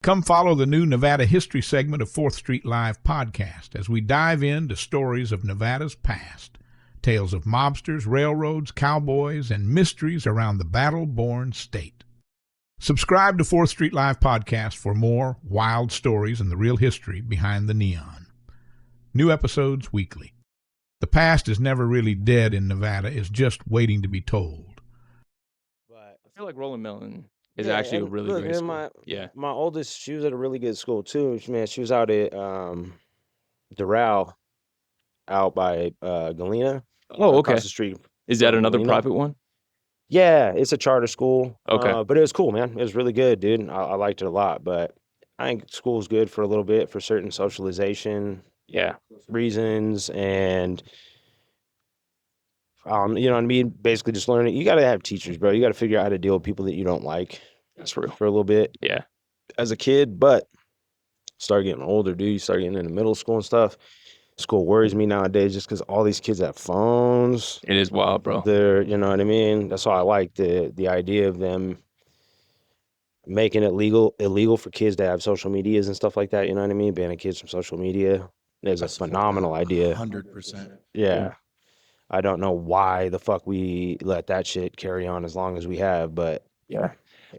Come follow the new Nevada history segment of 4th Street Live podcast as we dive into stories of Nevada's past, tales of mobsters, railroads, cowboys, and mysteries around the battle-born state. Subscribe to 4th Street Live podcast for more wild stories and the real history behind the neon. New episodes weekly. The past is never really dead in Nevada. It's just waiting to be told. But I feel like Rolling Melon is actually a really great school. My oldest, she was at a really good school too. Man, she was out at Doral, out by Galena. Oh, okay. Across the street. Is that another private one? Yeah, it's a charter school. Okay. But it was cool, man. It was really good, dude. I liked it a lot. But I think school's good for a little bit for certain socialization reasons, and you know what I mean? Basically just learning. You got to have teachers, bro. You got to figure out how to deal with people that you don't like. That's real. For a little bit. Yeah. As a kid, but start getting older, dude. You start getting into middle school and stuff. School worries me nowadays just because all these kids have phones. It is wild, bro. They're, you know what I mean? That's why I like the idea of them making it illegal for kids to have social medias and stuff like that. You know what I mean? Banning kids from social media is a phenomenal idea. 100%. Yeah. I don't know why the fuck we let that shit carry on as long as we have, but yeah.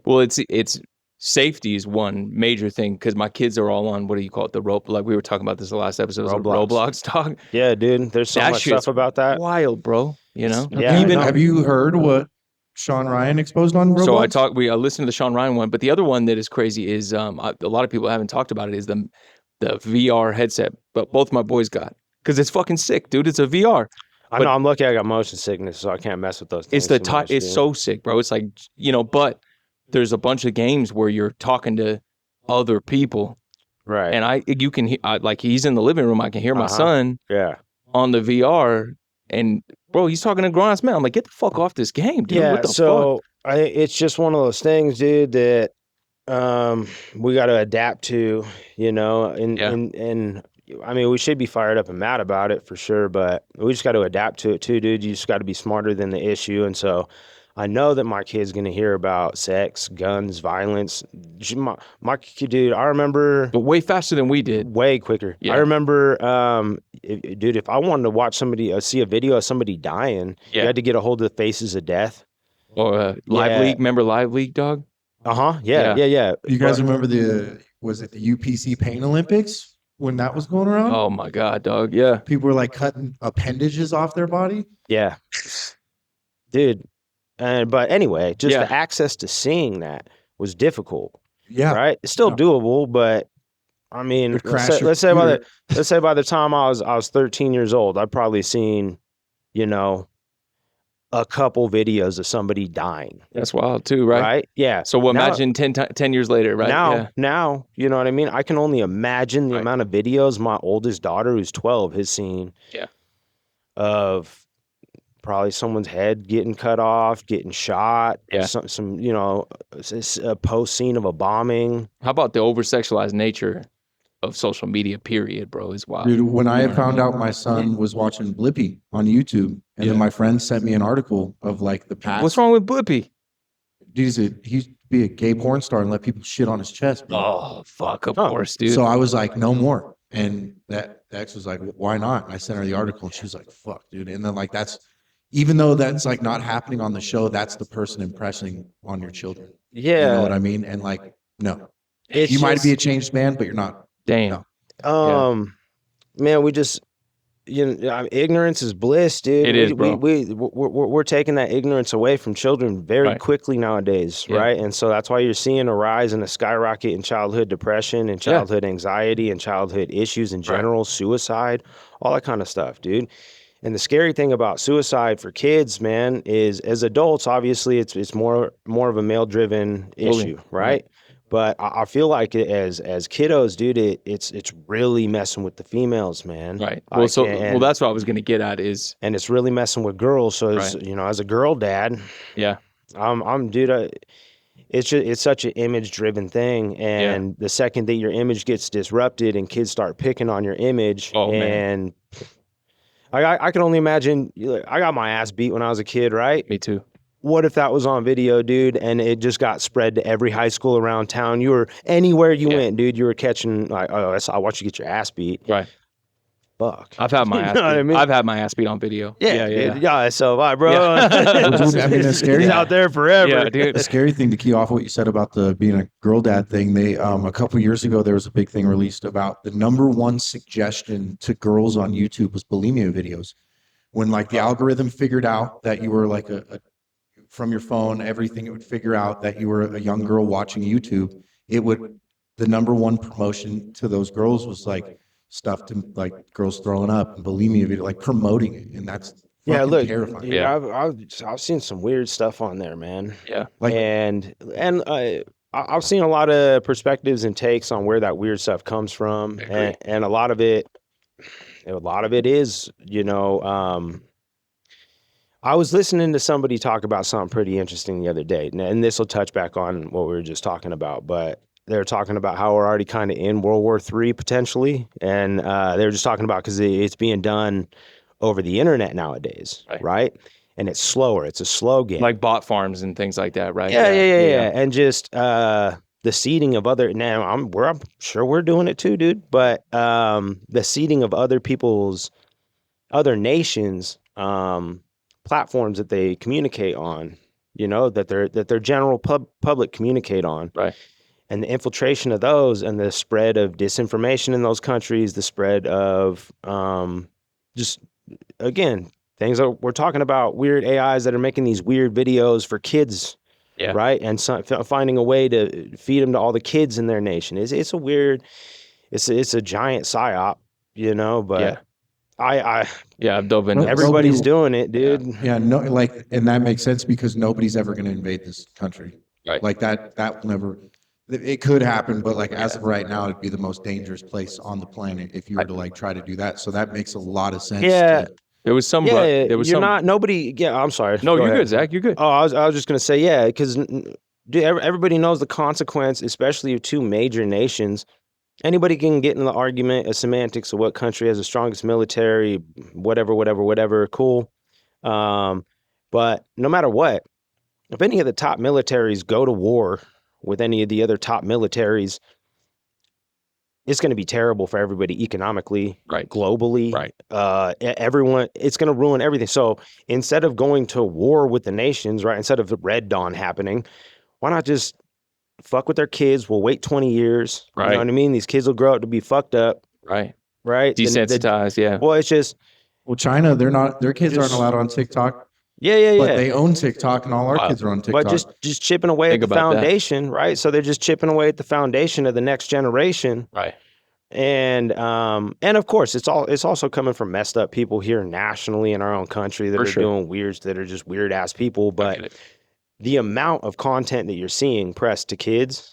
Well, it's safety is one major thing because my kids are all on, what do you call it, the rope? Like we were talking about this the last episode, Roblox talk. Yeah, dude. There's so much stuff about that. Wild, bro. You know? Yeah. Have you heard what Sean Ryan exposed on Roblox? So I listened to the Sean Ryan one, but the other one that is crazy is a lot of people haven't talked about it is the VR headset, but both my boys got because it's fucking sick, dude. It's a VR. I know. I'm lucky. I got motion sickness, so I can't mess with those things. It's so sick, bro. It's like, you know, but there's a bunch of games where you're talking to other people, right? And you can hear, like he's in the living room. I can hear my son, on the VR, and bro, he's talking to a grown-ass man. I'm like, get the fuck off this game, dude. Yeah. What the fuck? It's just one of those things, dude, that we got to adapt to, you know, and I mean, we should be fired up and mad about it for sure, but we just got to adapt to it too, dude. You just got to be smarter than the issue. And so I know that my kid's going to hear about sex, guns, violence. My kid, dude, I remember. But way faster than we did. Way quicker. Yeah. I remember, dude, if I wanted to watch see a video of somebody dying, you had to get a hold of the Faces of Death. Or Live Leak. Remember Live Leak, dog? Uh-huh. Yeah. You guys remember the UPC Pain Olympics? When that was going around? Oh my God, dog. Yeah. People were like cutting appendages off their body. Yeah. Dude. But anyway, just the access to seeing that was difficult. Yeah. Right? It's still doable, but I mean, let's say by the time I was 13 years old, I'd probably seen, you know, a couple videos of somebody dying. That's wild too, right? Right? Yeah. So imagine 10 years later, right? Now, you know what I mean? I can only imagine the amount of videos my oldest daughter, who's 12, has seen of probably someone's head getting cut off, getting shot, some you know, a post scene of a bombing. How about the over-sexualized nature of social media, period, bro, is wild. Dude, when I found out my son was watching Blippi on YouTube, and then my friend sent me an article of like the past. What's wrong with Blippi? Dude, he used to be a gay porn star and let people shit on his chest, bro. Oh, fuck, of course, dude. So I was like, no more. And that ex was like, why not? And I sent her the article, and she was like, fuck, dude. And then like even though that's like not happening on the show, that's the person impressing on your children. Yeah. You know what I mean? And like, no. You might be a changed man, but you're not. Damn. No. Man, we just, you know, ignorance is bliss, dude. It is, bro. We're taking that ignorance away from children very quickly nowadays, right? And so that's why you're seeing a rise and a skyrocket in childhood depression and childhood anxiety and childhood issues in general, suicide, all that kind of stuff, dude. And the scary thing about suicide for kids, man, is as adults, obviously it's more of a male-driven issue, right? But I feel like as kiddos, dude, it's really messing with the females, man. Right. Well, that's what I was going to get at is, and it's really messing with girls. So you know, as a girl dad, it's such an image-driven thing, and the second that your image gets disrupted and kids start picking on your image, man. I can only imagine. I got my ass beat when I was a kid, right? Me too. what if that was on video, dude, and it just got spread to every high school around town? You were anywhere you went, dude, you were catching like, oh, I watched you get your ass beat. Right. Fuck. I've had my You ass know what beat. I mean? I've had my ass beat on video. Yeah, dude. Yeah, so bye, bro. Yeah. Well, dude, I mean, that's scary. He's out there forever. Yeah, dude. The scary thing to key off what you said about the being a girl dad thing, they a couple years ago there was a big thing released about the number one suggestion to girls on YouTube was bulimia videos. When like the algorithm figured out that you were like a from your phone, everything it would figure out that you were a young girl watching YouTube, the number one promotion to those girls was like stuff to like girls throwing up and bulimia video, like promoting it, and that's fucking terrifying. Yeah, I've seen some weird stuff on there, man. Yeah. Like, and I've seen a lot of perspectives and takes on where that weird stuff comes from, and a lot of it is, you know, I was listening to somebody talk about something pretty interesting the other day, and this will touch back on what we were just talking about, but they're talking about how we're already kind of in World War III potentially, and they were just talking about because it's being done over the internet nowadays, right? And it's slower. It's a slow game. Like bot farms and things like that, right? Yeah. And just the seeding of other. Now I'm sure we're doing it too, dude. But the seeding of other nations, platforms that they communicate on, you know, that their general public communicate on, right? And the infiltration of those, and the spread of disinformation in those countries, the spread of just, again, things that we're talking about, weird AIs that are making these weird videos for kids, right? And finding a way to feed them to all the kids in their nation. It's a giant psyop, you know, but I've dove into everybody's doing it, dude. Yeah, no, like, and that makes sense because nobody's ever going to invade this country. Right. Like that will never. It could happen, but like as of right now, it'd be the most dangerous place on the planet if you were to like try to do that. So that makes a lot of sense. Yeah. There was some. Nobody. Yeah, I'm sorry. No, you're good, Zach. You're good. Oh, I was just gonna say, yeah, because everybody knows the consequence, especially of two major nations. Anybody can get in the argument of semantics of what country has the strongest military, whatever. Cool. But no matter what, if any of the top militaries go to war with any of the other top militaries, it's going to be terrible for everybody economically, globally, everyone. It's going to ruin everything. So instead of going to war with the nations, right, instead of the Red Dawn happening, why not just fuck with their kids? We'll wait 20 years. Right. You know what I mean? These kids will grow up to be fucked up. Right. Desensitized, yeah. Well, it's just... Well, China, their kids aren't allowed on TikTok. Yeah. But they own TikTok, and all our kids are on TikTok. But just chipping away at the foundation, right? So they're just chipping away at the foundation of the next generation, right? And of course, it's also coming from messed up people here nationally in our own country that doing weirds, that are just weird ass people. But the amount of content that you're seeing pressed to kids,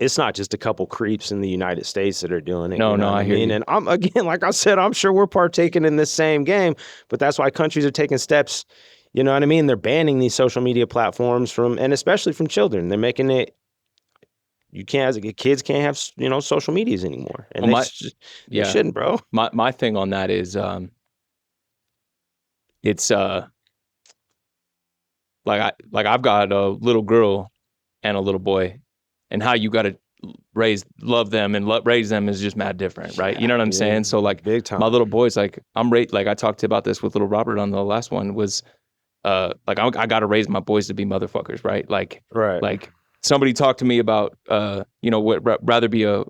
it's not just a couple creeps in the United States that are doing it. No, I hear you. And I'm, again, like I said, I'm sure we're partaking in this same game, but that's why countries are taking steps. You know what I mean? They're banning these social media platforms and especially from children. They're making it, kids can't have, social medias anymore. And you shouldn't, bro. My thing on that is, it's like I've got a little girl and a little boy, and how you got to love them and raise them is just mad different, right? You know what I'm saying? So like, big time. My little boy's like, like I talked about this with little Robert on the last one, was like I got to raise my boys to be motherfuckers, right? Like somebody talked to me about rather be a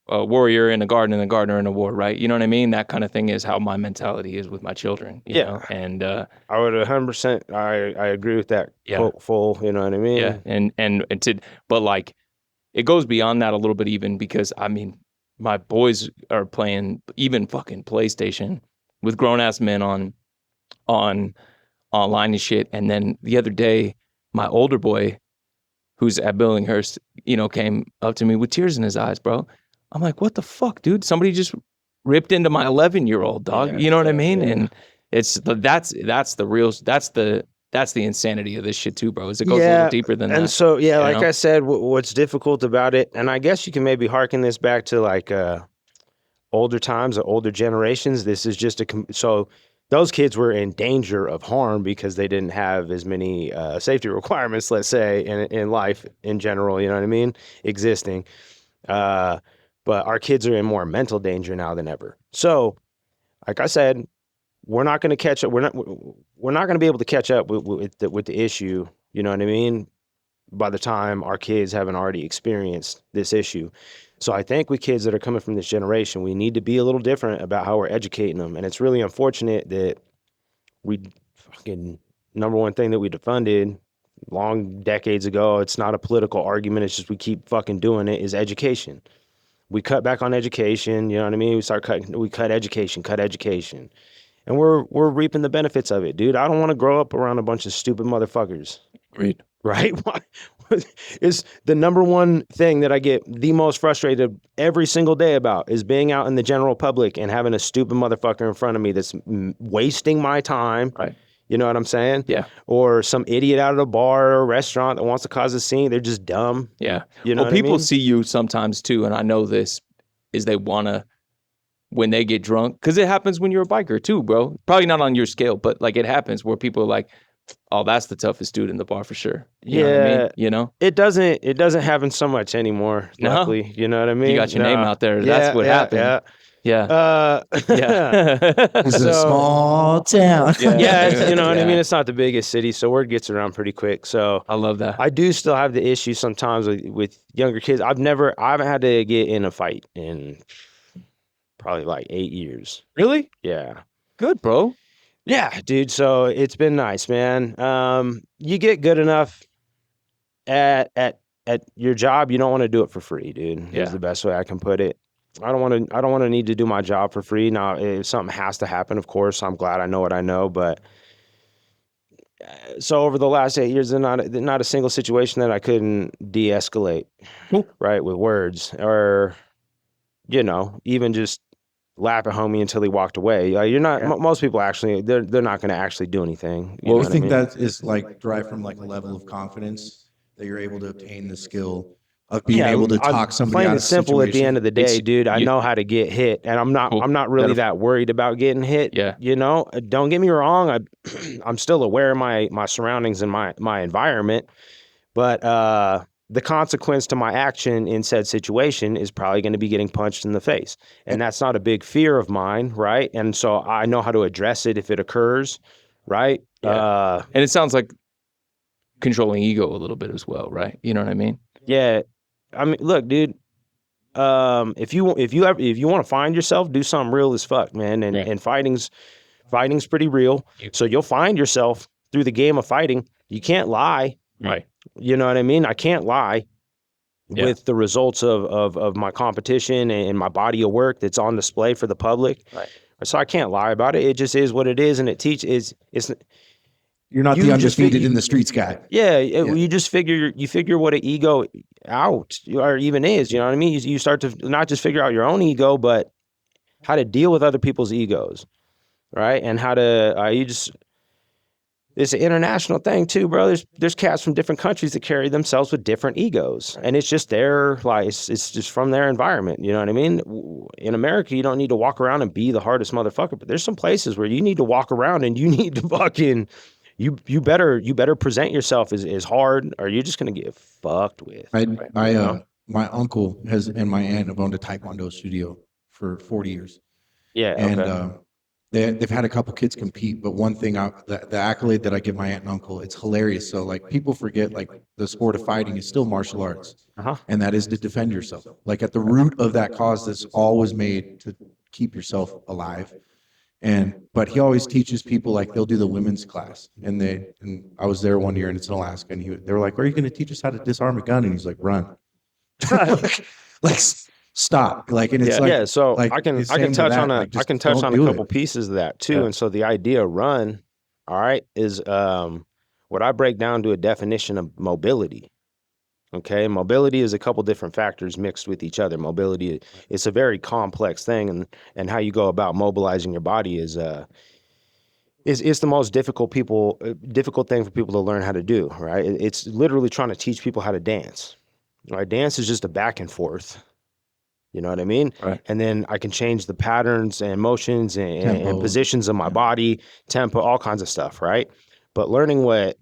warrior in a garden and a gardener in a war, right? You know what I mean? That kind of thing is how my mentality is with my children. You know? And I would 100%. I agree with that. Quote full. You know what I mean? Yeah, but like, it goes beyond that a little bit, even because I mean, my boys are playing even fucking PlayStation with grown ass men on online and shit. And then the other day, my older boy, who's at Billinghurst, came up to me with tears in his eyes, bro. I'm like, what the fuck, dude? Somebody just ripped into my 11-year-old dog. Yeah, you know what I mean? Yeah. And that's the insanity of this shit too, bro. Is it goes a little deeper than that. And so, like I said, what's difficult about it, and I guess you can maybe hearken this back to like older times or older generations. This is just so those kids were in danger of harm because they didn't have as many safety requirements, let's say, in life in general, you know what I mean, existing. But our kids are in more mental danger now than ever. So, like I said, we're not going to catch up. We're not going to be able to catch up with the issue, you know what I mean, by the time our kids haven't already experienced this issue. So I think with kids that are coming from this generation, we need to be a little different about how we're educating them. And it's really unfortunate that number one thing that we defunded long decades ago, it's not a political argument, it's just we keep fucking doing it, is education. We cut back on education, you know what I mean? We cut education. And we're reaping the benefits of it, dude. I don't want to grow up around a bunch of stupid motherfuckers. Agreed. Right? It's the number one thing that I get the most frustrated every single day about is being out in the general public and having a stupid motherfucker in front of me that's wasting my time. Right. You know what I'm saying? Yeah. Or some idiot out at a bar or a restaurant that wants to cause a scene. They're just dumb. Yeah. You know well, what people I mean? see you sometimes too, and I know this, is they want to, when they get drunk, because it happens when you're a biker too, bro. Probably not on your scale, but like it happens where people are like, oh, that's the toughest dude in the bar for sure. You know what I mean? You know? It doesn't happen so much anymore, luckily. You know what I mean? You got your name out there. That's what happened. Yeah. It's a small town. You know what I mean? It's not the biggest city, so word gets around pretty quick. So I love that. I do still have the issue sometimes with younger kids. I haven't had to get in a fight in probably like 8 years. Really? Yeah. Good, bro. Yeah, dude. So it's been nice, man. You get good enough at your job, you don't want to do it for free, dude. Yeah. Is the best way I can put it. I don't want to need to do my job for free. Now, if something has to happen, of course, I'm glad I know what I know. But so over the last 8 years, there's not a single situation that I couldn't de-escalate, right, with words or, you know, even just laugh at homie until he walked away. You're not. Most people actually, they're not going to actually do anything. Well, I think that is like derived from like a level of confidence that you're able to obtain the skill of being able to talk somebody out of a situation. Simple at the end of the day, dude. I know how to get hit, and I'm not really that worried about getting hit. Yeah. You know, don't get me wrong. I'm still aware of my surroundings and my environment, but the consequence to my action in said situation is probably going to be getting punched in the face, and that's not a big fear of mine, right? And so I know how to address it if it occurs, right? Yeah. And it sounds like controlling ego a little bit as well, right? You know what I mean? Yeah. I mean, look, dude. If you want to find yourself, do something real as fuck, man. And fighting's pretty real. So you'll find yourself through the game of fighting. You can't lie, right? You know what I mean? I can't lie with the results of my competition and my body of work that's on display for the public. Right. So I can't lie about it. It just is what it is, and it teaches. You're not the undefeated in the streets guy. Yeah, you just figure what an ego out or even is. You know what I mean? You start to not just figure out your own ego, but how to deal with other people's egos, right? And how to it's an international thing too, bro. There's cats from different countries that carry themselves with different egos, and it's just their like it's just from their environment. You know what I mean? In America, you don't need to walk around and be the hardest motherfucker, but there's some places where you need to walk around and you need to fucking. You better present yourself as hard, or you're just gonna get fucked with. My uncle and my aunt have owned a Taekwondo studio for 40 years. Yeah, and they've had a couple kids compete. But one thing, the accolade that I give my aunt and uncle, it's hilarious. So like people forget like the sport of fighting is still martial arts, and that is to defend yourself. Like at the root of that cause, that's always made to keep yourself alive. But he always teaches people, like they'll do the women's class, and I was there one year, and it's in Alaska, and they were like, "Are you going to teach us how to disarm a gun?" And he's like, "Run." like stop. Like, and it's like, so like, I can touch on a couple pieces of that too. And so the idea of run, all right, is what I break down to a definition of mobility. Okay, mobility is a couple different factors mixed with each other. Mobility, it's a very complex thing, and how you go about mobilizing your body is the most difficult thing for people to learn how to do. Right, it's literally trying to teach people how to dance. Right, dance is just a back and forth. You know what I mean? Right. And then I can change the patterns and motions and positions of my body, tempo, all kinds of stuff, right? But learning what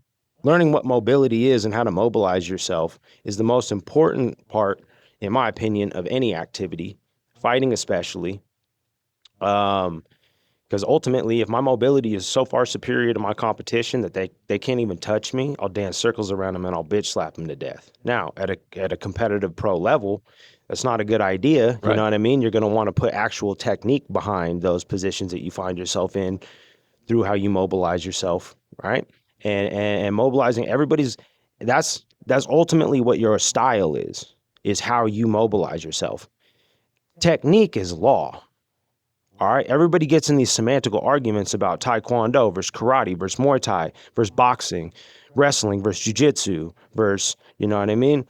mobility is and how to mobilize yourself is the most important part, in my opinion, of any activity, fighting especially. Because ultimately, if my mobility is so far superior to my competition that they can't even touch me, I'll dance circles around them and I'll bitch slap them to death. Now, at a competitive pro level, that's not a good idea. You know what I mean? You're going to want to put actual technique behind those positions that you find yourself in through how you mobilize yourself, right? And mobilizing that's ultimately what your style is how you mobilize yourself. Technique is law. All right, everybody gets in these semantical arguments about Taekwondo versus karate versus Muay Thai versus boxing, wrestling versus jiu-jitsu versus, you know what I mean?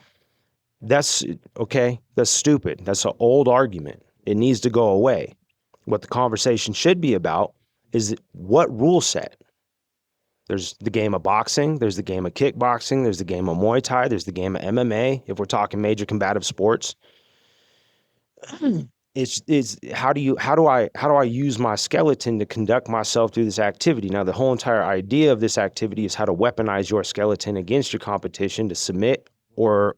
That's okay. That's stupid. That's an old argument. It needs to go away. What the conversation should be about is what rule set. There's the game of boxing. There's the game of kickboxing. There's the game of Muay Thai. There's the game of MMA. If we're talking major combative sports. It's how do I use my skeleton to conduct myself through this activity? Now, the whole entire idea of this activity is how to weaponize your skeleton against your competition to submit or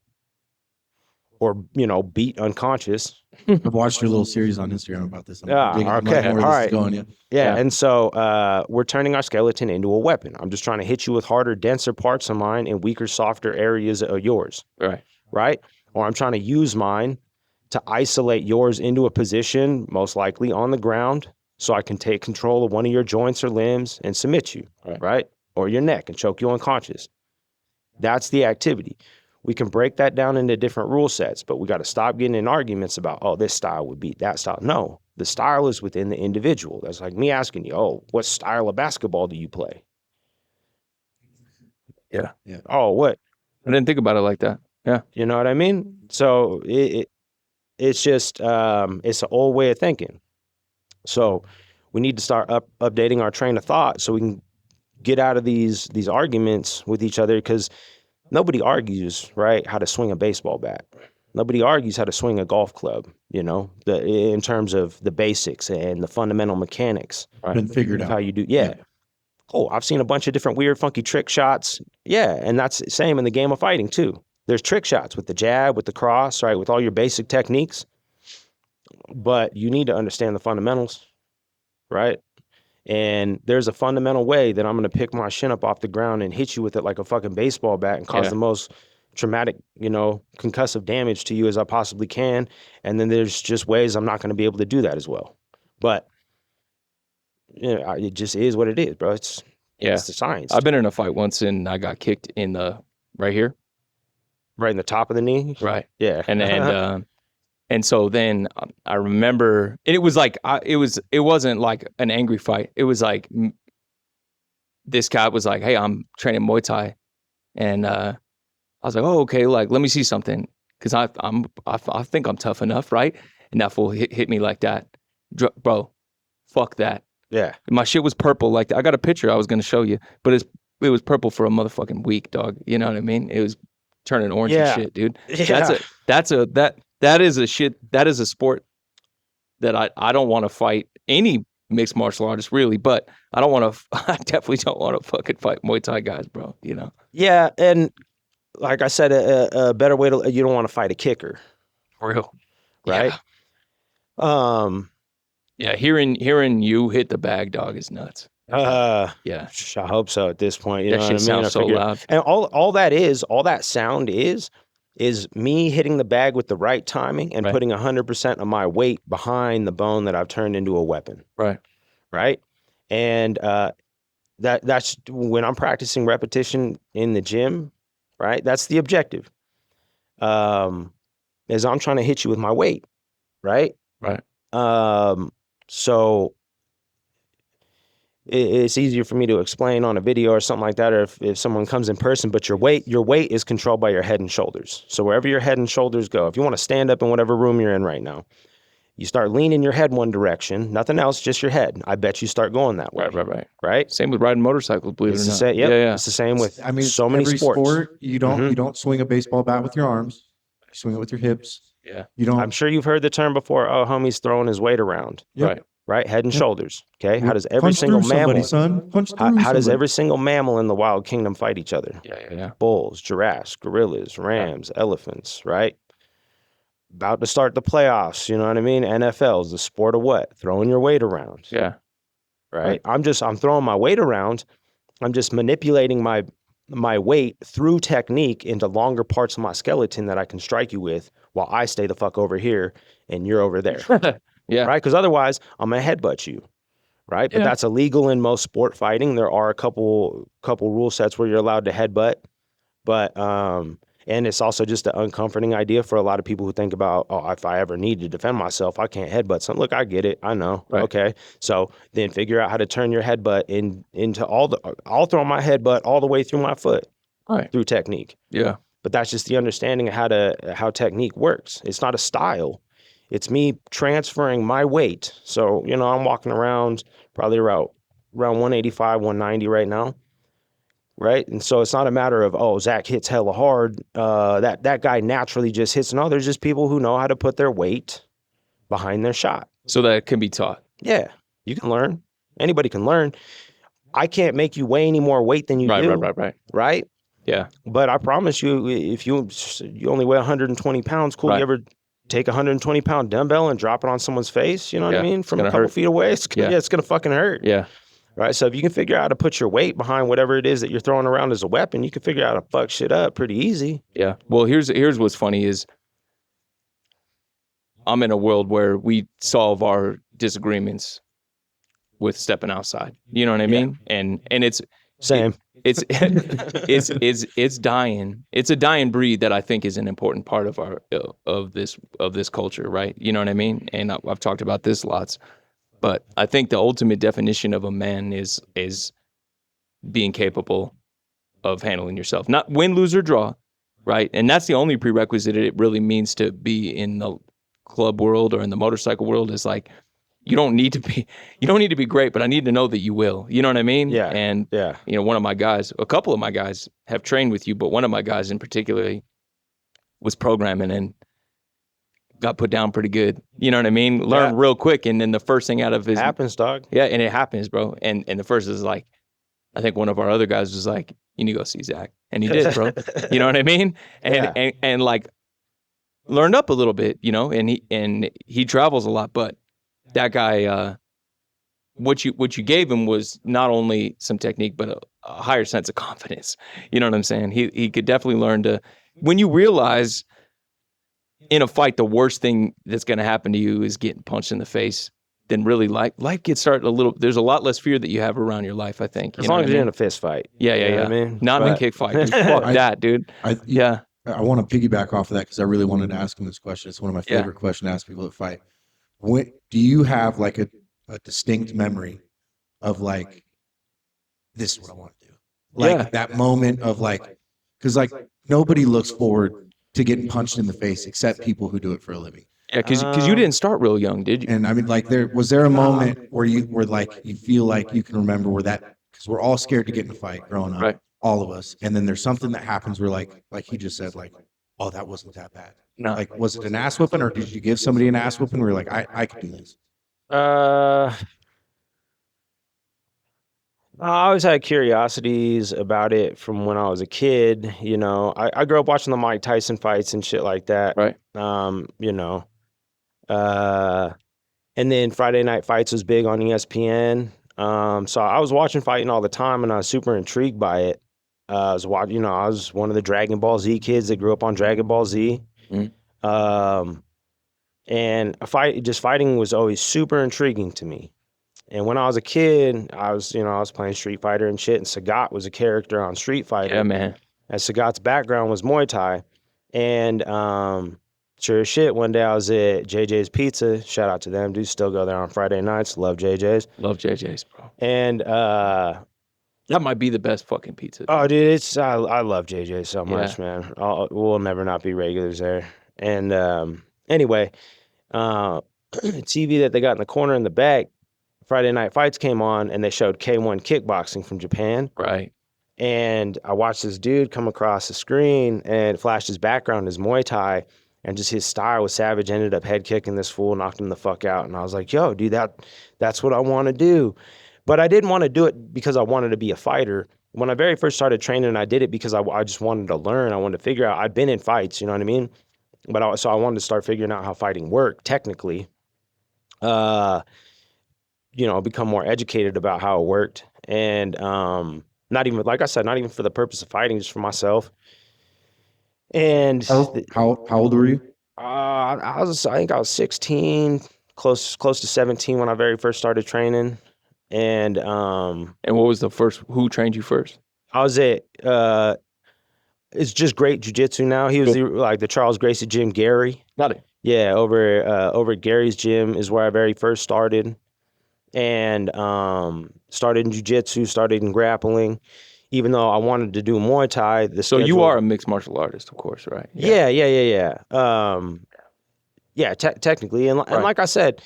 beat unconscious. I've watched your little series on Instagram about this. Okay. All right. Yeah. And so we're turning our skeleton into a weapon. I'm just trying to hit you with harder, denser parts of mine and weaker, softer areas of yours. Right. Or I'm trying to use mine to isolate yours into a position, most likely on the ground, so I can take control of one of your joints or limbs and submit you, right? Or your neck and choke you unconscious. That's the activity. We can break that down into different rule sets, but we got to stop getting in arguments about, oh, this style would beat that style. No, the style is within the individual. That's like me asking you, oh, what style of basketball do you play? Yeah. Oh, what? I didn't think about it like that. Yeah. You know what I mean? So it's just, it's an old way of thinking. So we need to start updating our train of thought so we can get out of these arguments with each other, because nobody argues, right, how to swing a baseball bat. Nobody argues how to swing a golf club, in terms of the basics and the fundamental mechanics. Been figured out. How you do, yeah. Oh, I've seen a bunch of different weird, funky trick shots. Yeah, and that's the same in the game of fighting, too. There's trick shots with the jab, with the cross, right, with all your basic techniques. But you need to understand the fundamentals, right? And there's a fundamental way that I'm going to pick my shin up off the ground and hit you with it like a fucking baseball bat and cause the most traumatic, concussive damage to you as I possibly can. And then there's just ways I'm not going to be able to do that as well. But it just is what it is, bro. It's the science. I've been in a fight once and I got kicked in the right here. Right in the top of the knee? Right. Yeah. And so then I remember, and it was like, it wasn't like an angry fight. It was like, this guy was like, hey, I'm training Muay Thai. And I was like, oh, okay, like, let me see something. Cause I think I'm tough enough, right? And that fool hit me like that. Bro, fuck that. Yeah. My shit was purple. Like, I got a picture I was going to show you, but it was purple for a motherfucking week, dog. You know what I mean? It was turning orange and shit, dude. Yeah. That is a sport that I don't want to fight any mixed martial artist, really, but I definitely don't want to fucking fight Muay Thai guys, bro, Yeah, and like I said, a better way you don't want to fight a kicker. For real. Right? Yeah, hearing you hit the bag, dog, is nuts. I hope so at this point. You know what I mean? Sounds so loud. And all that sound is me hitting the bag with the right timing and putting 100% of my weight behind the bone that I've turned into a weapon. Right. And that's when I'm practicing repetition in the gym. Right. That's the objective. Is I'm trying to hit you with my weight. Right. So it's easier for me to explain on a video or something like that, or if someone comes in person, but your weight is controlled by your head and shoulders. So wherever your head and shoulders go, if you want to stand up in whatever room you're in right now, you start leaning your head one direction, nothing else, just your head. I bet you start going that way. Right? Same with riding motorcycles, believe it or not. It's the same with so many every sports. Sport, you don't swing a baseball bat with your arms. You swing it with your hips Yeah. I'm sure you've heard the term before. Oh, homie's throwing his weight around. Right. Right. Head and shoulders. Okay. How does every Punch single through mammal, somebody, son. Punch through how does somebody. every single mammal in the wild kingdom fight each other? Yeah. Bulls, giraffes, gorillas, rams, elephants, right? About to start the playoffs, you know what I mean? NFL is the sport of what? Throwing your weight around. Yeah. Right? I'm throwing my weight around. I'm just manipulating my weight through technique into longer parts of my skeleton that I can strike you with while I stay the fuck over here and you're over there. Yeah. Right? Because otherwise I'm gonna headbutt you. Right? But that's illegal in most sport fighting. There are a couple rule sets where you're allowed to headbutt. But and it's also just an uncomforting idea for a lot of people who think about, oh, if I ever need to defend myself, I can't headbutt something. Look, I get it. I know. Right. Okay. So then figure out how to turn your headbutt into I'll throw my headbutt all the way through my foot through technique. Yeah. But that's just the understanding of how technique works. It's not a style. It's me transferring my weight. So, I'm walking around probably around 185, 190 right now. Right. And so it's not a matter of, oh, Zach hits hella hard. That guy naturally just hits. No, there's just people who know how to put their weight behind their shot. So that can be taught. Yeah. You can learn. Anybody can learn. I can't make you weigh any more weight than you do. Right. Right. Yeah. But I promise you, if you only weigh 120 pounds, cool. You ever take a 120-pound dumbbell and drop it on someone's face? You know what I mean? From a couple feet away, it's going to fucking hurt. Yeah. Right. So if you can figure out how to put your weight behind whatever it is that you're throwing around as a weapon, you can figure out how to fuck shit up pretty easy. Yeah. Well, here's what's funny is I'm in a world where we solve our disagreements with stepping outside. You know what I mean? And it's same. It's dying. It's a dying breed that I think is an important part of our of this culture, right? You know what I mean? And I've talked about this lots. But I think the ultimate definition of a man is being capable of handling yourself. Not win, lose, or draw, right? And that's the only prerequisite it really means to be in the club world or in the motorcycle world is like, you don't need to be great, but I need to know that you will. You know what I mean? Yeah. And one of my guys, a couple of my guys have trained with you, but one of my guys in particular was programming and got put down pretty good. You know what I mean? Learned real quick. And then the first thing out of his... Happens, dog. Yeah, and it happens, bro. And the first is like, I think one of our other guys was like, you need to go see Zach. And he did, bro. You know what I mean? And like, learned up a little bit, and he travels a lot, but that guy, what you gave him was not only some technique, but a higher sense of confidence. You know what I'm saying? He could definitely learn to... When you realize... in a fight, the worst thing that's going to happen to you is getting punched in the face. Then really life gets started a little. There's a lot less fear that you have around your life, I think. As long as you're in a fist fight. Yeah. I mean, not in a kick fight. Dude. Fuck that, dude. I want to piggyback off of that because I really wanted to ask him this question. It's one of my favorite questions to ask people that fight. Do you have like a distinct memory of like, this is what I want to do? Like that moment of like, because like nobody looks forward to getting punched in the face except people who do it for a living. Yeah, because you didn't start real young, did you? And I mean, like, was there a moment where you feel like you can remember where that, because we're all scared to get in a fight growing up, all of us, and then there's something that happens where like he just said, like, oh, that wasn't that bad. No. Like, was it an ass whooping, or did you give somebody an ass whooping where you're like, I could do this? I always had curiosities about it from when I was a kid. I grew up watching the Mike Tyson fights and shit like that. Right. And then Friday Night Fights was big on ESPN. So I was watching fighting all the time, and I was super intrigued by it. I was one of the Dragon Ball Z kids that grew up on Dragon Ball Z. Mm-hmm. And fighting was always super intriguing to me. And when I was a kid, I was playing Street Fighter and shit, and Sagat was a character on Street Fighter. Yeah, man. And Sagat's background was Muay Thai. And sure as shit, one day I was at JJ's Pizza. Shout out to them. Do still go there on Friday nights. Love JJ's. Love JJ's, bro. And that might be the best fucking pizza. Oh, dude, I love JJ's so much, man. We'll never not be regulars there. And anyway, TV that they got in the corner in the back, Friday Night Fights came on, and they showed K1 kickboxing from Japan. Right. And I watched this dude come across the screen and flashed his background as Muay Thai. and just his style was savage. Ended up head kicking this fool, knocked him the fuck out. And I was like, yo, dude, that's what I want to do. But I didn't want to do it because I wanted to be a fighter. When I very first started training, I did it because I just wanted to learn. I wanted to figure out. I'd been in fights, you know what I mean? But so I wanted to start figuring out how fighting worked technically. Become more educated about how it worked. And not even, like I said, not even for the purpose of fighting, just for myself. And how old were you? I think I was 16, close to 17 when I very first started training. And what was who trained you first? I was at it's just great jiu-jitsu now. He was the Charles Gracie gym, Gary. Got it. Yeah, over at Gary's gym is where I very first started. And started in jiu-jitsu, started in grappling. Even though I wanted to do Muay Thai, so you are a mixed martial artist, of course, right? Yeah. Technically, and like I said,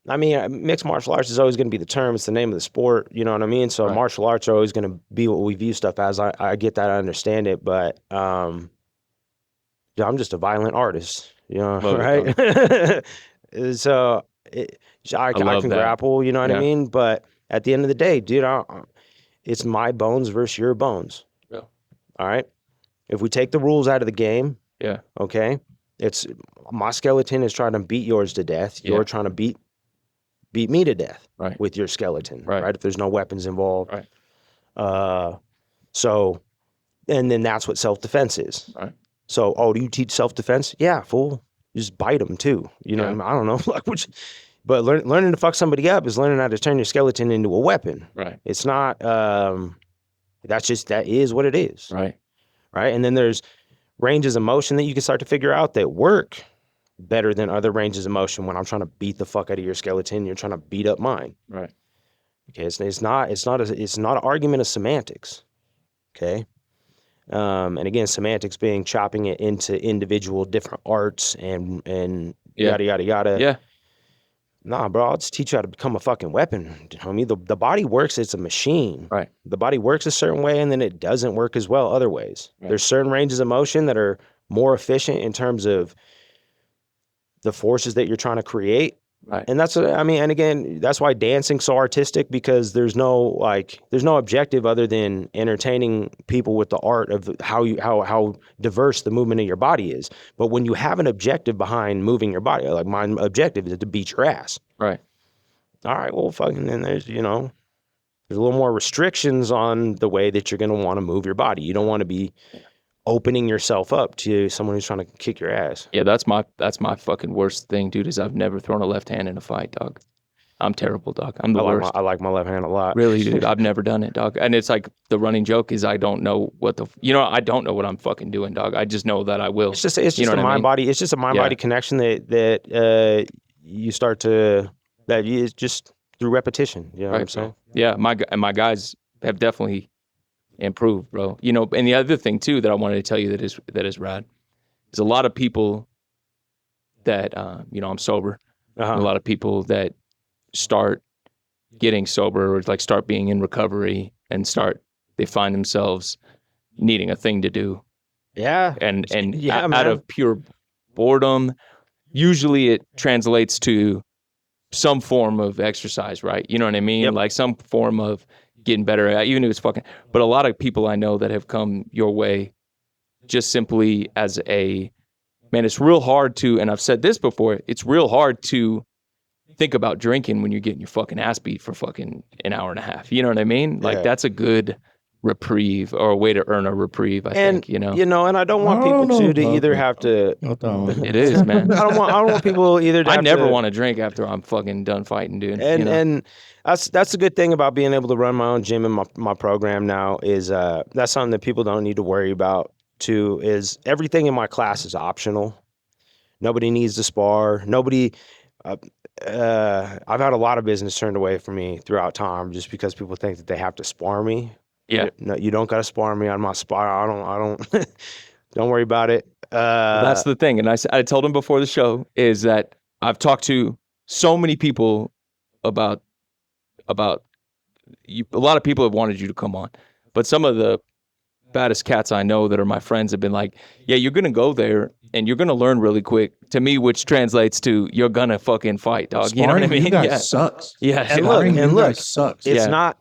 I mean, mixed martial arts is always going to be the term. It's the name of the sport. You know what I mean? So martial arts are always going to be what we view stuff as. I get that. I understand it, but I'm just a violent artist. You know, right? So I can grapple. You know what I mean? But at the end of the day, dude, it's my bones versus your bones. Yeah. All right. If we take the rules out of the game, okay, it's my skeleton is trying to beat yours to death. You're trying to beat me to death with your skeleton, right? If there's no weapons involved. Right. So, and then that's what self-defense is. Right. So, do you teach self-defense? Yeah, fool. You just bite them too. You know what I mean? I don't know. But learning to fuck somebody up is learning how to turn your skeleton into a weapon. Right. It's not, that is what it is. Right. Right. And then there's ranges of motion that you can start to figure out that work better than other ranges of motion. When I'm trying to beat the fuck out of your skeleton, you're trying to beat up mine. Right. Okay. It's not an argument of semantics. Okay. And again, semantics being chopping it into individual different arts and yada, yada, yada. Yeah. Nah, bro, I'll just teach you how to become a fucking weapon. I mean, the body works, it's a machine. Right. The body works a certain way, and then it doesn't work as well other ways. Right. There's certain ranges of motion that are more efficient in terms of the forces that you're trying to create. Right. And that's what I mean. And again, that's why dancing's so artistic, because there's no objective other than entertaining people with the art of how diverse the movement of your body is. But when you have an objective behind moving your body, like my objective is to beat your ass. Right. All right. Well, fucking then there's a little more restrictions on the way that you're going to want to move your body. You don't want to be opening yourself up to someone who's trying to kick your ass. Yeah, that's my fucking worst thing, dude, is I've never thrown a left hand in a fight, dog. I'm terrible, dog. I'm the worst. I like my left hand a lot. Really, dude. I've never done it, dog. And it's like the running joke is I don't know what I don't know what I'm fucking doing, dog. I just know that I will. It's just a mind body. It's just a mind body connection that you start to it's just through repetition. You know what I'm saying? Yeah, my guys have definitely improved, bro. And the other thing too that I wanted to tell you that is rad is a lot of people that I'm sober. A lot of people that start getting sober or like start being in recovery and they find themselves needing a thing to do. Yeah. And out of pure boredom, usually it translates to some form of exercise, right? You know what I mean? Yep. Like some form of getting better at, even if it's fucking, but a lot of people I know that have come your way just simply as it's real hard to, and I've said this before, it's real hard to think about drinking when you're getting your fucking ass beat for fucking an hour and a half. You know what I mean? Like that's a good reprieve or a way to earn a reprieve, I think, and I don't want people to either have to. It is, man. I don't want people either to I never want to drink after I'm fucking done fighting, dude. And that's the good thing about being able to run my own gym and my program now is that's something that people don't need to worry about too, is everything in my class is optional. Nobody needs to spar. Nobody I've had a lot of business turned away from me throughout time just because people think that they have to spar me. Yeah. No, you don't got to spar me on my spar. I don't, don't worry about it. That's the thing. And I told him before the show is that I've talked to so many people about you. A lot of people have wanted you to come on, but some of the baddest cats I know that are my friends have been like, yeah, you're going to go there and you're going to learn really quick, to me, which translates to you're going to fucking fight, dog. Sparring, you know what I mean? You guys sucks. Yeah. And look, sucks. It's not,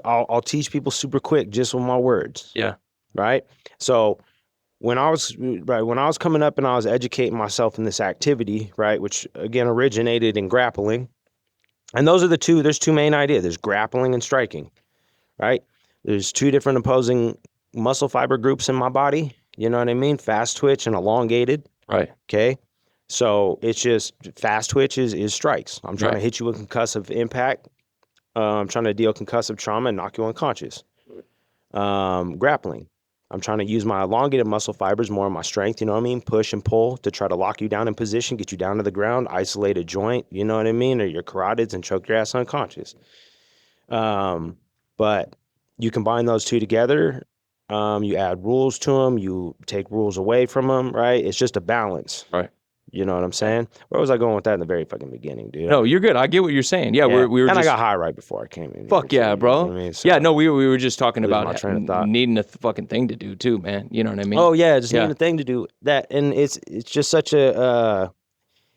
I'll teach people super quick just with my words. Yeah. Right. So when I was coming up and I was educating myself in this activity, right, which again originated in grappling. And those are there's two main ideas. There's grappling and striking, right? There's two different opposing muscle fiber groups in my body. You know what I mean? Fast twitch and elongated. Right. Okay. So it's just fast twitch is strikes. I'm trying to hit you with concussive impact. I'm trying to deal concussive trauma and knock you unconscious. Grappling. I'm trying to use my elongated muscle fibers, more of my strength, you know what I mean? Push and pull to try to lock you down in position, get you down to the ground, isolate a joint, you know what I mean? Or your carotids and choke your ass unconscious. But you combine those two together, you add rules to them, you take rules away from them, right? It's just a balance. Right. You know what I'm saying? Where was I going with that in the very fucking beginning, dude? No, you're good. I get what you're saying. Yeah, we were and just... I got high right before I came in. Fuck yeah, bro. You know what I mean? So, yeah, no, we were just talking about needing a fucking thing to do too, man. You know what I mean? Oh yeah, just needing a thing to do that, and it's just such a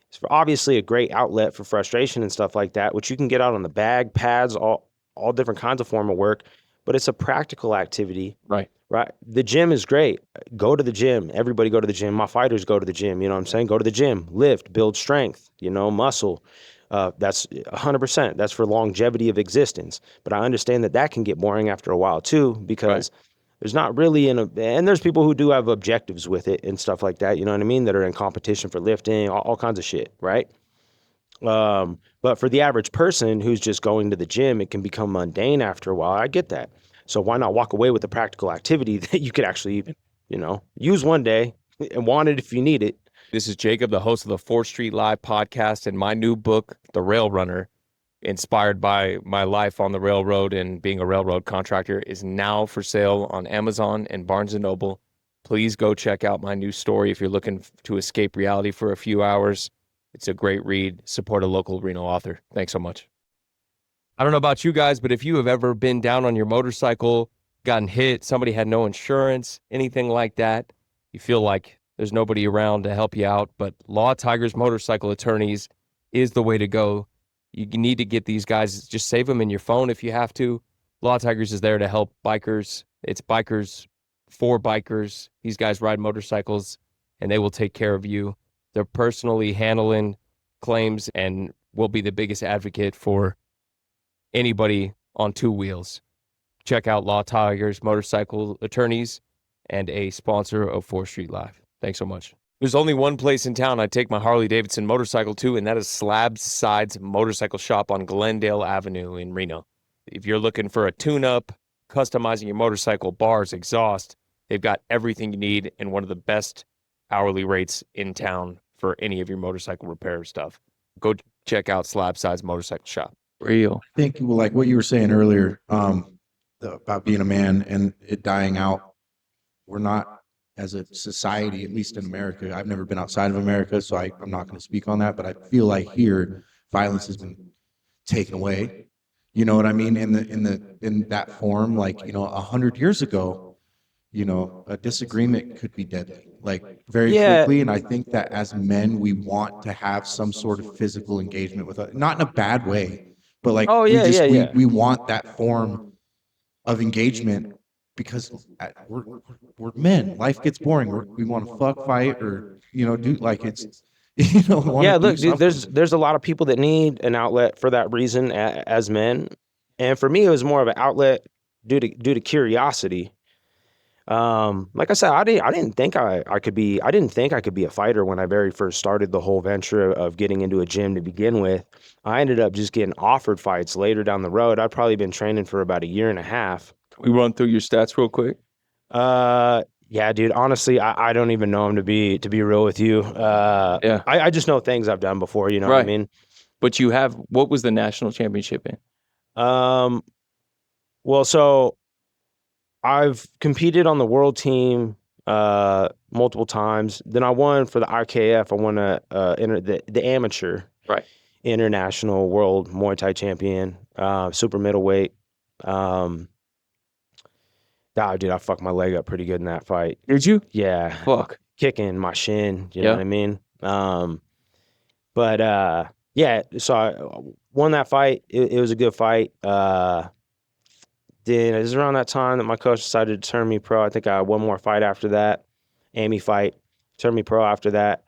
it's obviously a great outlet for frustration and stuff like that, which you can get out on the bag, pads, all different kinds of form of work, but it's a practical activity. Right. Right. The gym is great. Go to the gym. Everybody go to the gym. My fighters go to the gym. You know what I'm saying? Go to the gym, lift, build strength, muscle. That's 100%. That's for longevity of existence. But I understand that can get boring after a while too, because there's not really and there's people who do have objectives with it and stuff like that. You know what I mean? That are in competition for lifting, all kinds of shit. Right. But for the average person who's just going to the gym, it can become mundane after a while. I get that. So why not walk away with a practical activity that you could actually even, use one day and want it if you need it. This is Jacob, the host of the 4th Street Live podcast, and my new book, The Rail Runner, inspired by my life on the railroad and being a railroad contractor, is now for sale on Amazon and Barnes & Noble. Please go check out my new story if you're looking to escape reality for a few hours. It's a great read. Support a local Reno author. Thanks so much. I don't know about you guys, but if you have ever been down on your motorcycle, gotten hit, somebody had no insurance, anything like that, you feel like there's nobody around to help you out, but Law Tigers Motorcycle Attorneys is the way to go. You need to get these guys, just save them in your phone if you have to. Law Tigers is there to help bikers. It's bikers for bikers. These guys ride motorcycles, and they will take care of you. They're personally handling claims and will be the biggest advocate for anybody on 2 wheels. Check out Law Tigers Motorcycle Attorneys and a sponsor of 4th Street Live. Thanks so much. There's only one place in town I take my Harley-Davidson motorcycle to, and that is Slabs Sides Motorcycle Shop on Glendale Avenue in Reno. If you're looking for a tune-up, customizing your motorcycle, bars, exhaust, they've got everything you need and one of the best hourly rates in town for any of your motorcycle repair stuff. Go check out Slabs Sides Motorcycle Shop. Real. I think like what you were saying earlier about being a man and it dying out. We're not, as a society, at least in America. I've never been outside of America, so I'm not going to speak on that. But I feel like here, violence has been taken away. You know what I mean? In that form, like 100 years ago, a disagreement could be deadly, like very quickly. And I think that as men, we want to have some sort of physical engagement with us, not in a bad way. But like, we want that form of engagement because we're men. Life gets boring. We want to fuck, fight, or do like it's. Look, dude. There's a lot of people that need an outlet for that reason as men, and for me, it was more of an outlet due to curiosity. Like I said, I didn't think I could be a fighter when I very first started the whole venture of getting into a gym to begin with. I ended up just getting offered fights later down the road. I'd probably been training for about 1.5 years. We run through your stats real quick. Yeah, dude, honestly, I don't even know them to be real with you. I just know things I've done before, you know what I mean? But what was the national championship in? Well, so I've competed on the world team multiple times. Then I won for the RKF. I won the amateur international world Muay Thai champion, super middleweight. God, dude, I fucked my leg up pretty good in that fight. Did you? Yeah. Fuck. Kicking my shin, you know what I mean? Yeah, so I won that fight. It was a good fight. Then it was around that time that my coach decided to turn me pro. I think I had one more fight after that, AMI fight. Turned me pro after that.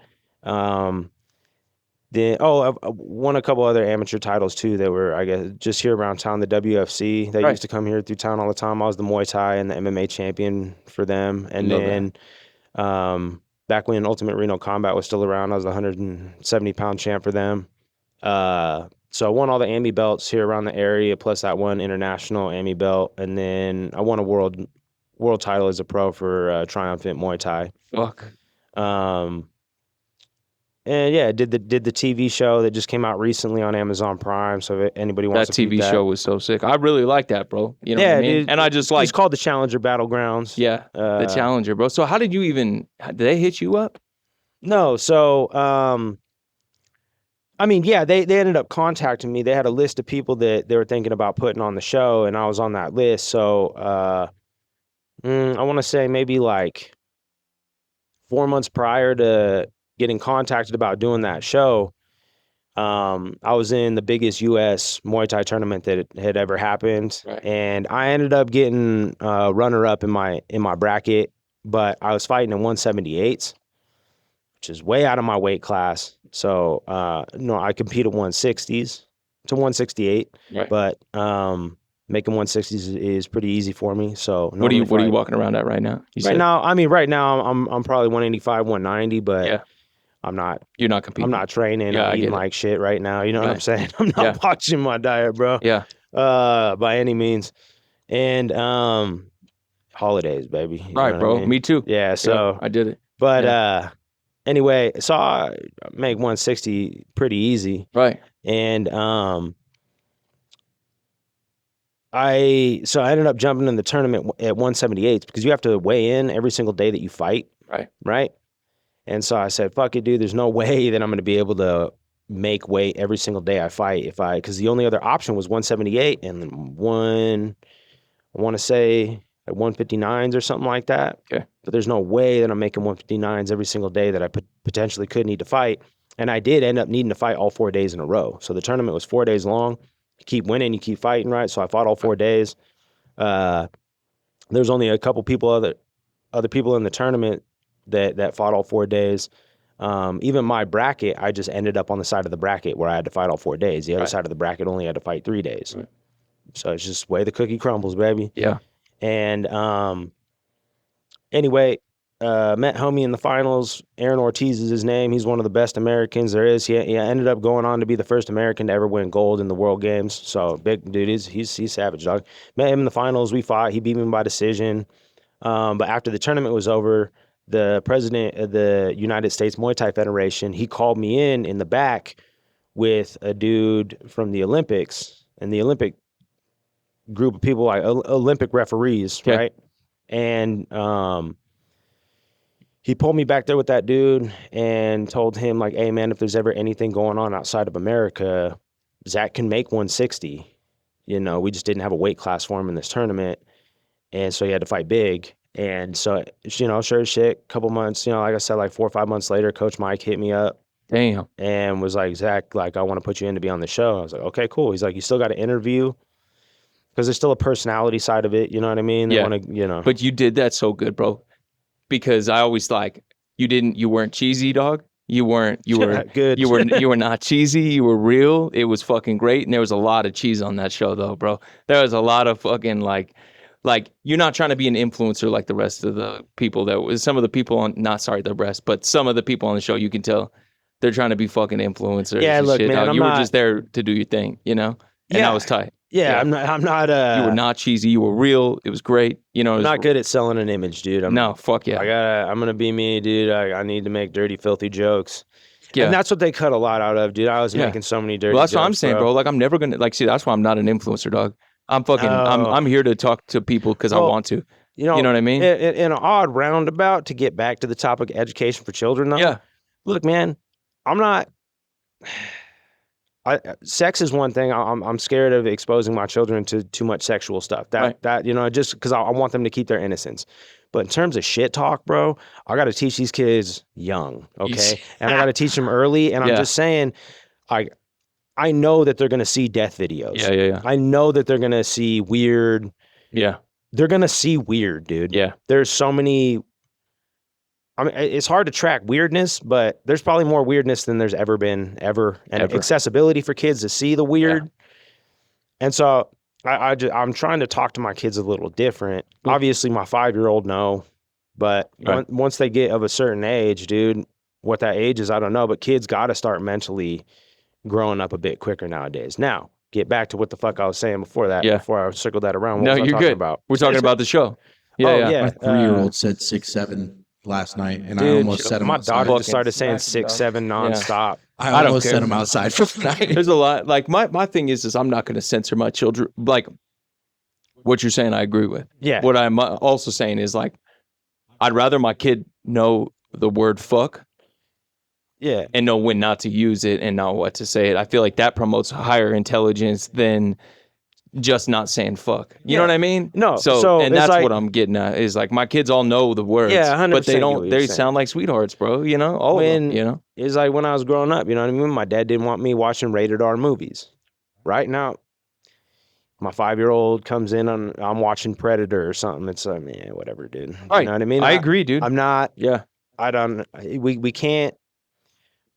Then I won a couple other amateur titles too that were, I guess, just here around town. The WFC, they used to come here through town all the time. I was the Muay Thai and the MMA champion for them. And then back when Ultimate Reno Combat was still around, I was the 170-pound champ for them. So I won all the AMI belts here around the area, plus that one international AMI belt. And then I won a world title as a pro for Triumphant Muay Thai. Fuck. And yeah, did the TV show that just came out recently on Amazon Prime. So if anybody wants that to TV show was so sick. I really like that, bro. You know what I mean? Dude, and I just like, it's called the Challenger Battlegrounds. Yeah, the Challenger, bro. So how did you did they hit you up? No, so I mean, yeah, they ended up contacting me. They had a list of people that they were thinking about putting on the show, and I was on that list. So I want to say maybe like 4 months prior to getting contacted about doing that show, I was in the biggest U.S. Muay Thai tournament that had ever happened, and I ended up getting runner up in my bracket, but I was fighting in 178s, which is way out of my weight class. So no, I compete at 160s to 168, but making 160s is pretty easy for me. So what are you walking around at right now? Right now I'm probably 185, 190, but you're not competing. I'm not training. I'm eating like shit right now. You know what I'm saying? I'm not watching my diet, bro. Yeah. By any means. And holidays, baby. You right, bro. I mean? Me too. Yeah, so I did it. But anyway, so I make 160 pretty easy. Right. And I ended up jumping in the tournament at 178 because you have to weigh in every single day that you fight. Right. And so I said, fuck it, dude. There's no way that I'm going to be able to make weight every single day I fight because the only other option was 178 and I want to say at 159s or something like that. Okay. But there's no way that I'm making 159s every single day that I potentially could need to fight. And I did end up needing to fight all 4 days in a row. So the tournament was 4 days long. You keep winning, you keep fighting, right? So I fought all 4 days. There's only a couple people, other people in the tournament that fought all 4 days. Even my bracket, I just ended up on the side of the bracket where I had to fight all 4 days. The other side of the bracket only had to fight 3 days. Right. So it's just the way the cookie crumbles, baby. Yeah. And anyway, met homie in the finals. Aaron Ortiz is his name. He's one of the best Americans there is. He ended up going on to be the first American to ever win gold in the World Games. So big dude, he's savage, dog. Met him in the finals. We fought. He beat me by decision. But after the tournament was over, the president of the United States Muay Thai Federation, he called me in the back with a dude from the Olympics and the Olympic group of people, like Olympic referees, right? And he pulled me back there with that dude and told him, like, hey, man, if there's ever anything going on outside of America, Zach can make 160. You know, we just didn't have a weight class for him in this tournament. And so he had to fight big. And so, you know, sure as shit, couple months, you know, like I said, like 4 or 5 months later, Coach Mike hit me up. Damn. And was like, Zach, like, I want to put you in to be on the show. I was like, okay, cool. He's like, you still got to interview because there's still a personality side of it. You know what I mean? They want to, you know. But you did that so good, bro. Because I always like, you weren't cheesy, dog. You were good. You were not cheesy. You were real. It was fucking great. And there was a lot of cheese on that show though, bro. There was a lot of fucking like you're not trying to be an influencer like the rest of the people some of the people on, but some of the people on the show, you can tell they're trying to be fucking influencers. Yeah, look, shit, man, dog. You were just there to do your thing, you know? And that was tight. Yeah, I'm not. You were not cheesy. You were real. It was great. You know, I'm not good at selling an image, dude. No, fuck yeah. I'm gonna be me, dude. I need to make dirty, filthy jokes. Yeah, and that's what they cut a lot out of, dude. I was making so many dirty. Well, that's jokes, what I'm saying, bro. Like, I'm never gonna see. That's why I'm not an influencer, dog. I'm fucking. I'm here to talk to people because I want to. You know what I mean? In an odd roundabout to get back to the topic of education for children, though. Yeah. Look, man, I'm not. sex is one thing. I'm scared of exposing my children to too much sexual stuff. That you know, just because I want them to keep their innocence. But in terms of shit talk, bro, I got to teach these kids young, okay? And I got to teach them early. And I'm just saying, I know that they're going to see death videos. Yeah. I know that they're going to see weird. Yeah. They're going to see weird, dude. Yeah. There's so many. I mean, it's hard to track weirdness, but there's probably more weirdness than there's ever been, ever. And accessibility for kids to see the weird. Yeah. And so I'm trying to talk to my kids a little different. Obviously, my 5-year-old, no. But once they get of a certain age, dude, what that age is, I don't know. But kids got to start mentally growing up a bit quicker nowadays. Now, get back to what the fuck I was saying before that, before I circled that around. What was I talking about? We're talking about the show. Yeah. My 3-year-old said 6'7" last night, and I almost set him my outside. daughter just started saying 6'7" nonstop. I almost set him outside for the night. There's a lot. Like my thing is I'm not going to censor my children. Like what you're saying, I agree with. Yeah. What I'm also saying is like, I'd rather my kid know the word fuck. Yeah. And know when not to use it and know what to say it. I feel like that promotes higher intelligence than just not saying fuck. You know what I mean? No. So and that's like, what I'm getting at is like my kids all know the words. Yeah, 100%. But they don't, they sound like sweethearts, bro. You know? All of them, you know? It's like when I was growing up, you know what I mean? My dad didn't want me watching rated R movies. Right now, my 5-year-old comes in and I'm watching Predator or something. It's like, man, whatever, dude. Right. You know what I mean? I agree, dude. I'm not. Yeah.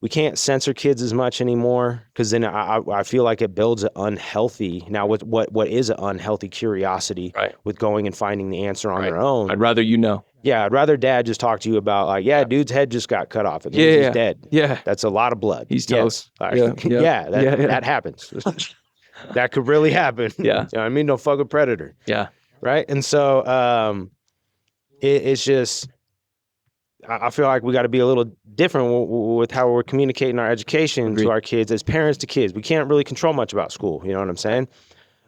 We can't censor kids as much anymore because then I feel like it builds an unhealthy, now with what is an unhealthy curiosity with going and finding the answer on their own. I'd rather you know. Yeah, I'd rather dad just talk to you about like, dude's head just got cut off. It means he's dead. Yeah. That's a lot of blood. He's toast. Yes. That happens. That could really happen. Yeah. You know what I mean? Don't fuck with Predator. Yeah. Right? And so it's just, I feel like we got to be a little different with how we're communicating our education to our kids as parents to kids. We can't really control much about school. You know what I'm saying?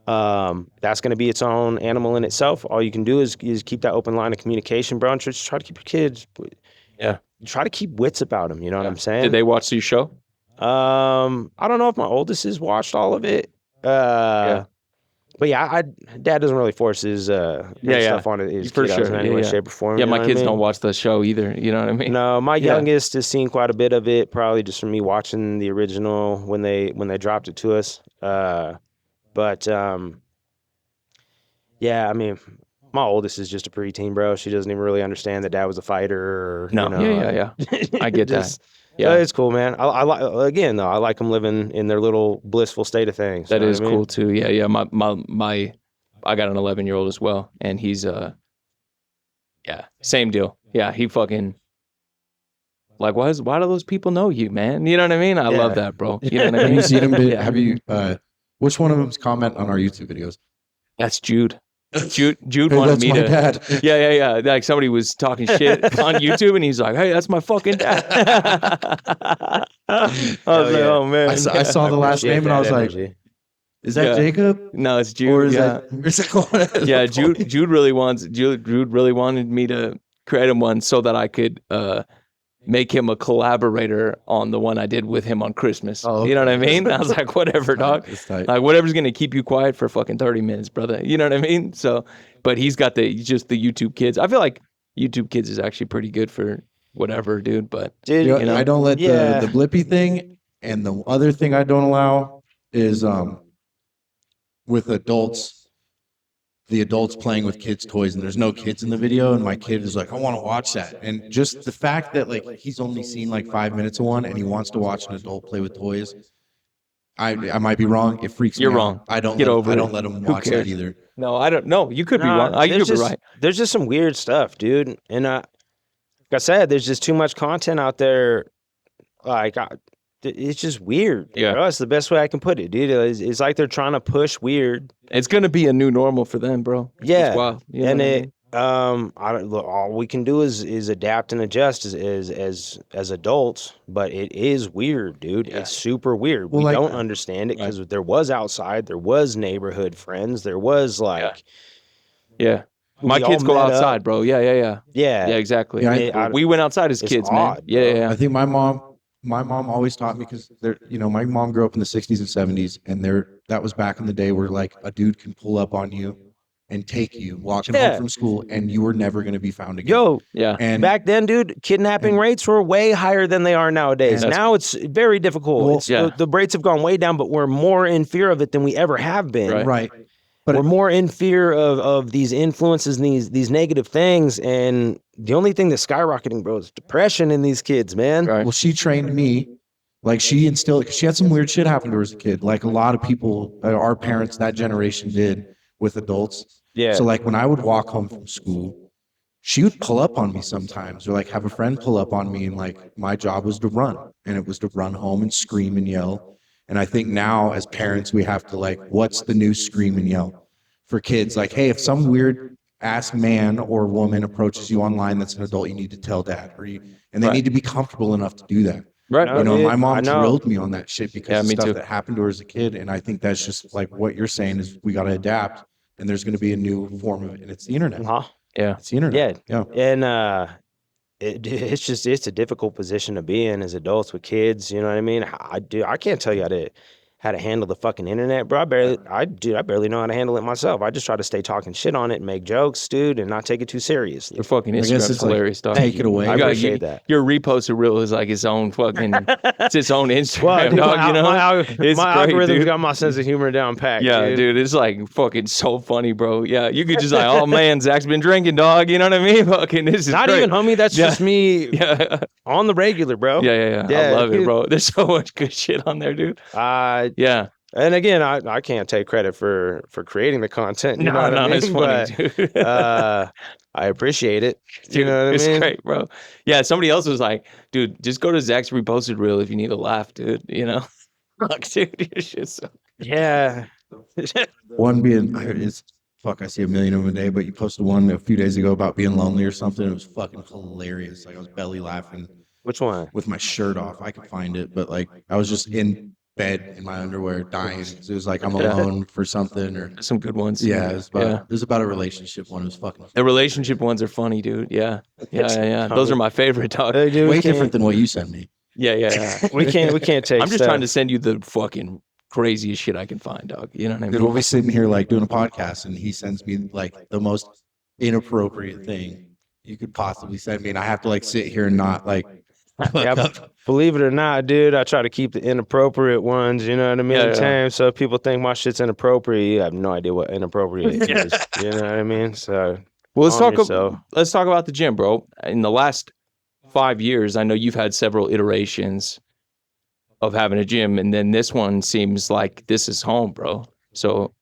That's going to be its own animal in itself. All you can do is keep that open line of communication, bro. And just try to keep your kids. Yeah. Try to keep wits about them. You know what I'm saying? Did they watch your show? I don't know if my oldest has watched all of it. But yeah, dad doesn't really force his stuff on his for kiddos sure. in any way, shape, or form. Yeah, you know my kids I mean? don't watch the show either. You know what I mean? No, my youngest has seen quite a bit of it, probably just from me watching the original when they dropped it to us. But yeah, I mean, my oldest is just a preteen, bro. She doesn't even really understand that dad was a fighter. Or, no, you know, yeah. I get that. Yeah, it's cool, man. I like again though. I like them living in their little blissful state of things. That is cool too. Yeah. My I got an 11-year-old as well, and he's same deal. Yeah, he fucking like why do those people know you, man? You know what I mean? I love that, bro. You know what I mean? Have you seen him? Have you? Which one of them's comment on our YouTube videos? That's Jude. Jude wanted me to. Dad. Yeah. Like somebody was talking shit on YouTube, and he's like, "Hey, that's my fucking dad." I was like, "Oh man!" I saw the last name, and I was like, "Is that Jacob?" No, it's Jude. Or is that? Yeah, Jude really wanted me to create him one so that I could make him a collaborator on the one I did with him on Christmas. Oh, okay. You know what I mean? I was like, whatever, dog. Like, whatever's going to keep you quiet for fucking 30 minutes, brother. You know what I mean? So, but he's got the YouTube Kids. I feel like YouTube Kids is actually pretty good for whatever, dude. But, dude, you know, I don't let the blippy thing, and the other thing I don't allow is with adults, the adults playing with kids' toys, and there's no kids in the video, and my kid is like, I want to watch that. And just the fact that like he's only seen like 5 minutes of one and he wants to watch an adult play with toys, I might be wrong. It freaks me out. You're wrong. I don't let him watch that either. No, I don't. No, you could be wrong. You could be right. There's just some weird stuff, dude. And like I said, there's just too much content out there. Like it's just weird. Yeah, bro. That's the best way I can put it, dude. It's like they're trying to push weird. It's gonna be a new normal for them, bro. Yeah, it's wild. You know and all we can do is adapt and adjust as adults. But it is weird, dude. Yeah. It's super weird. Well, we don't understand it because there was outside, there was neighborhood friends, there was like, yeah. My kids go outside, bro. Yeah, exactly. Yeah, we went outside as kids, man. Yeah. I think my mom my mom always taught me, because my mom grew up in the 60s and 70s, and that was back in the day where like a dude can pull up on you and take you walking home from school, and you were never going to be found again. Yo, Yeah. and back then, dude, kidnapping rates were way higher than they are nowadays. Now it's very difficult. The rates have gone way down, but we're more in fear of it than we ever have been. Right. But we're more in fear of these influences and these negative things. And the only thing that's skyrocketing, bro, is depression in these kids, man. Right. Well, she trained me. Like, she instilled, she had some weird shit happen to her as a kid. Like a lot of people, our parents, that generation did with adults. Yeah. So like when I would walk home from school, she would pull up on me sometimes, or like have a friend pull up on me, and like my job was to run, and it was to run home and scream and yell. And I think now as parents, we have to like, what's the new scream and yell for kids? Like, hey, if some weird ass man or woman approaches you online that's an adult, you need to tell dad, and they need to be comfortable enough to do that. Right. My mom drilled me on that shit because of stuff too. that happened to her as a kid. And I think that's just like what you're saying, is we got to adapt, and there's going to be a new form of it. And it's the internet. Yeah. It's the internet. Yeah. And it's a difficult position to be in as adults with kids. You know what I mean? I can't tell you how to handle the fucking internet, bro. I barely know how to handle it myself. I just try to stay talking shit on it and make jokes, dude, and not take it too seriously. Your fucking Instagram's hilarious, dog. Take it away. I appreciate that. Your repost reel is like its own fucking, it's its own Instagram, dog, you know? My algorithm's got my sense of humor down pat. Yeah, dude, it's like fucking so funny, bro. Yeah, you could just like, oh man, Zach's been drinking, dog. You know what I mean? Fucking, this is not great. even, homie. That's just me on the regular, bro. Yeah. I love it, bro. There's so much good shit on there, dude. Yeah. And again, I can't take credit for creating the content. You know what I mean? It's funny, dude. I appreciate it. You know what I mean? It's great, bro. Yeah, somebody else was like, dude, just go to Zach's reposted reel if you need a laugh, dude. You know? Fuck, dude, your shit's so... Yeah. One being, I see a million of them a day, but you posted one a few days ago about being lonely or something. It was fucking hilarious. Like, I was belly laughing. Which one? With my shirt off. I could find it, but like, I was just in bed in my underwear dying. It was like I'm alone for something, or some good ones. Yeah, it was about a relationship one. It was fucking. The relationship ones are funny, dude. Yeah. Those are my favorite, dog. Way different than what you sent me. Yeah. We can't take. I'm just trying to send you the fucking craziest shit I can find, dog. You know what I mean? Dude, we'll be sitting here like doing a podcast, and he sends me like the most inappropriate thing you could possibly send me, and I have to like sit here and not like. Believe it or not, dude, I try to keep the inappropriate ones, you know what I mean? Yeah. So if people think my shit's inappropriate, you have no idea what inappropriate is. You know what I mean? So well, let's talk about the gym, bro. In the last 5 years, I know you've had several iterations of having a gym, and then this one seems like this is home, bro. So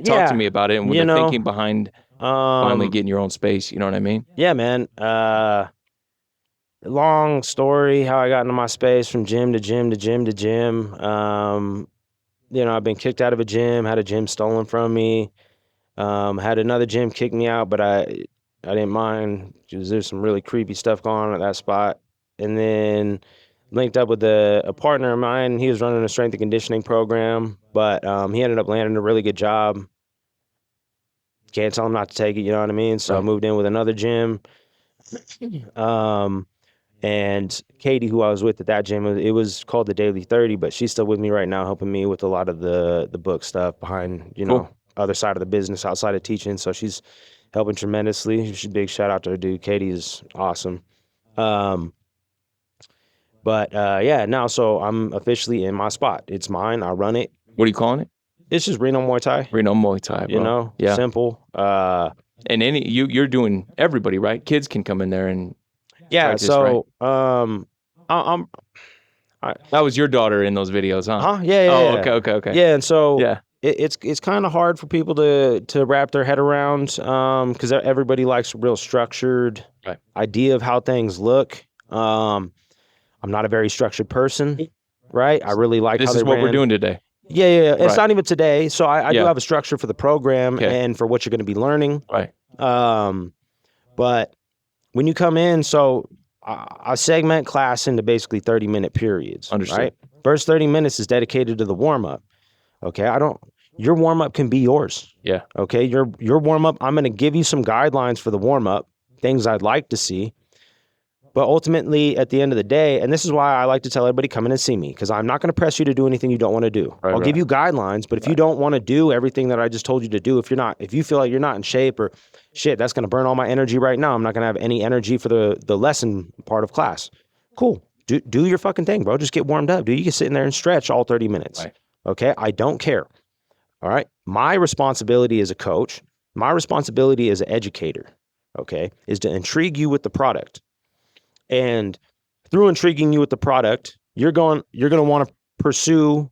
talk to me about it and what the thinking behind finally getting your own space. You know what I mean? Yeah, man. Long story how I got into my space from gym to gym to gym to gym. I've been kicked out of a gym, had a gym stolen from me, had another gym kick me out, but I didn't mind because there's some really creepy stuff going on at that spot. And then linked up with a partner of mine. He was running a strength and conditioning program, but he ended up landing a really good job. Can't tell him not to take it, you know what I mean? So I moved in with another gym. And Katie, who I was with at that gym, it was called the Daily 30, but she's still with me right now, helping me with a lot of the book stuff behind, other side of the business outside of teaching. So she's helping tremendously. Big shout out to her, dude. Katie is awesome. So I'm officially in my spot. It's mine. I run it. What are you calling it? It's just Reno Muay Thai. Reno Muay Thai, bro. Simple. And you're doing everybody, right? Kids can come in there and practice, so right? That was your daughter in those videos, huh? Yeah. Oh, okay. Yeah, and so it's kind of hard for people to wrap their head around because everybody likes a real structured idea of how things look. I'm not a very structured person, right? I really like this how is they what ran. we're doing today. Yeah. It's not even today. So I do have a structure for the program and for what you're going to be learning. Right. But when you come in, so I segment class into basically 30-minute periods. Understood. Right? First 30 minutes is dedicated to the warm-up. Okay, your warm-up can be yours. Yeah. Okay, your warm-up, I'm going to give you some guidelines for the warm-up, things I'd like to see. But ultimately, at the end of the day, and this is why I like to tell everybody, come in and see me, because I'm not going to press you to do anything you don't want to do. I'll give you guidelines, but if you don't want to do everything that I just told you to do, if you feel like you're not in shape or shit, that's going to burn all my energy right now, I'm not going to have any energy for the lesson part of class. Cool. Do your fucking thing, bro. Just get warmed up. Dude, you can sit in there and stretch all 30 minutes. Right. Okay? I don't care. All right? My responsibility as a coach, my responsibility as an educator, okay, is to intrigue you with the product. And through intriguing you with the product, you're going to want to pursue,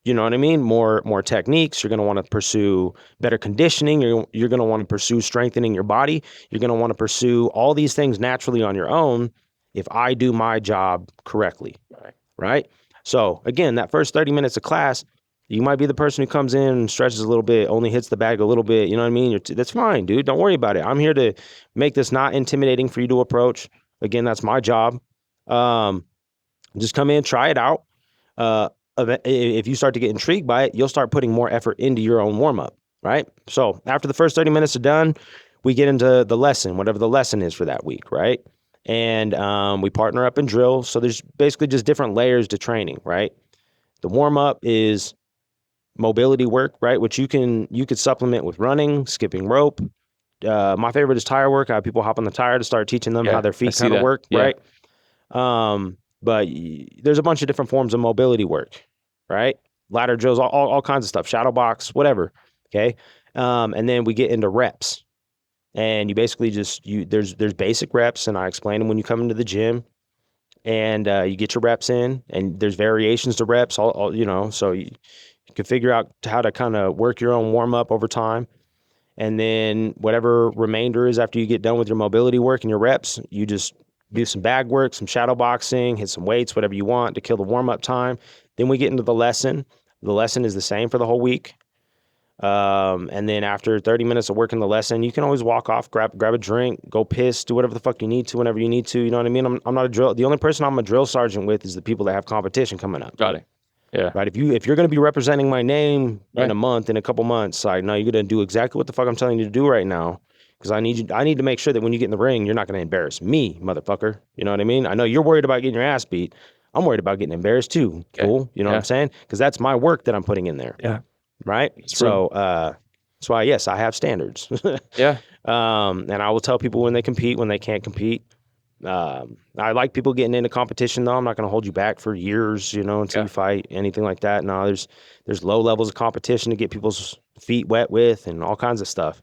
you know what I mean, more techniques. You're going to want to pursue better conditioning. You're going to want to pursue strengthening your body. You're going to want to pursue all these things naturally on your own if I do my job correctly. Right? So again, that first 30 minutes of class, you might be the person who comes in and stretches a little bit, only hits the bag a little bit. You know what I mean? That's fine, dude. Don't worry about it. I'm here to make this not intimidating for you to approach. Again, that's my job. Just come in, try it out. If you start to get intrigued by it, you'll start putting more effort into your own warm-up, right? So after the first 30 minutes are done, we get into the lesson, whatever the lesson is for that week, right? And we partner up in drills. So there's basically just different layers to training, right? The warm-up is mobility work, right? Which you could supplement with running, skipping rope. My favorite is tire work. I have people hop on the tire to start teaching them how their feet kind of work, right? But there's a bunch of different forms of mobility work, right? Ladder drills, all kinds of stuff, shadow box, whatever, okay? And then we get into reps. And you basically there's basic reps, and I explain them when you come into the gym. And you get your reps in, and there's variations to reps, so you can figure out how to kind of work your own warm-up over time. And then whatever remainder is after you get done with your mobility work and your reps, you just do some bag work, some shadow boxing, hit some weights, whatever you want to kill the warm-up time. Then we get into the lesson. The lesson is the same for the whole week. And then after 30 minutes of working the lesson, you can always walk off, grab a drink, go piss, do whatever the fuck you need to whenever you need to. You know what I mean? I'm not a drill. The only person I'm a drill sergeant with is the people that have competition coming up. Got it. Yeah. Right. If you're going to be representing my name in a couple months, like, no, you're going to do exactly what the fuck I'm telling you to do right now. Because I need to make sure that when you get in the ring, you're not going to embarrass me, motherfucker. You know what I mean? I know you're worried about getting your ass beat. I'm worried about getting embarrassed too. Okay. Cool. You know what I'm saying? Because that's my work that I'm putting in there. Yeah. Right. So, that's why, yes, I have standards. Yeah. And I will tell people when they compete, when they can't compete. I like people getting into competition, though. I'm not going to hold you back for years, until you fight, anything like that. No, there's low levels of competition to get people's feet wet with and all kinds of stuff.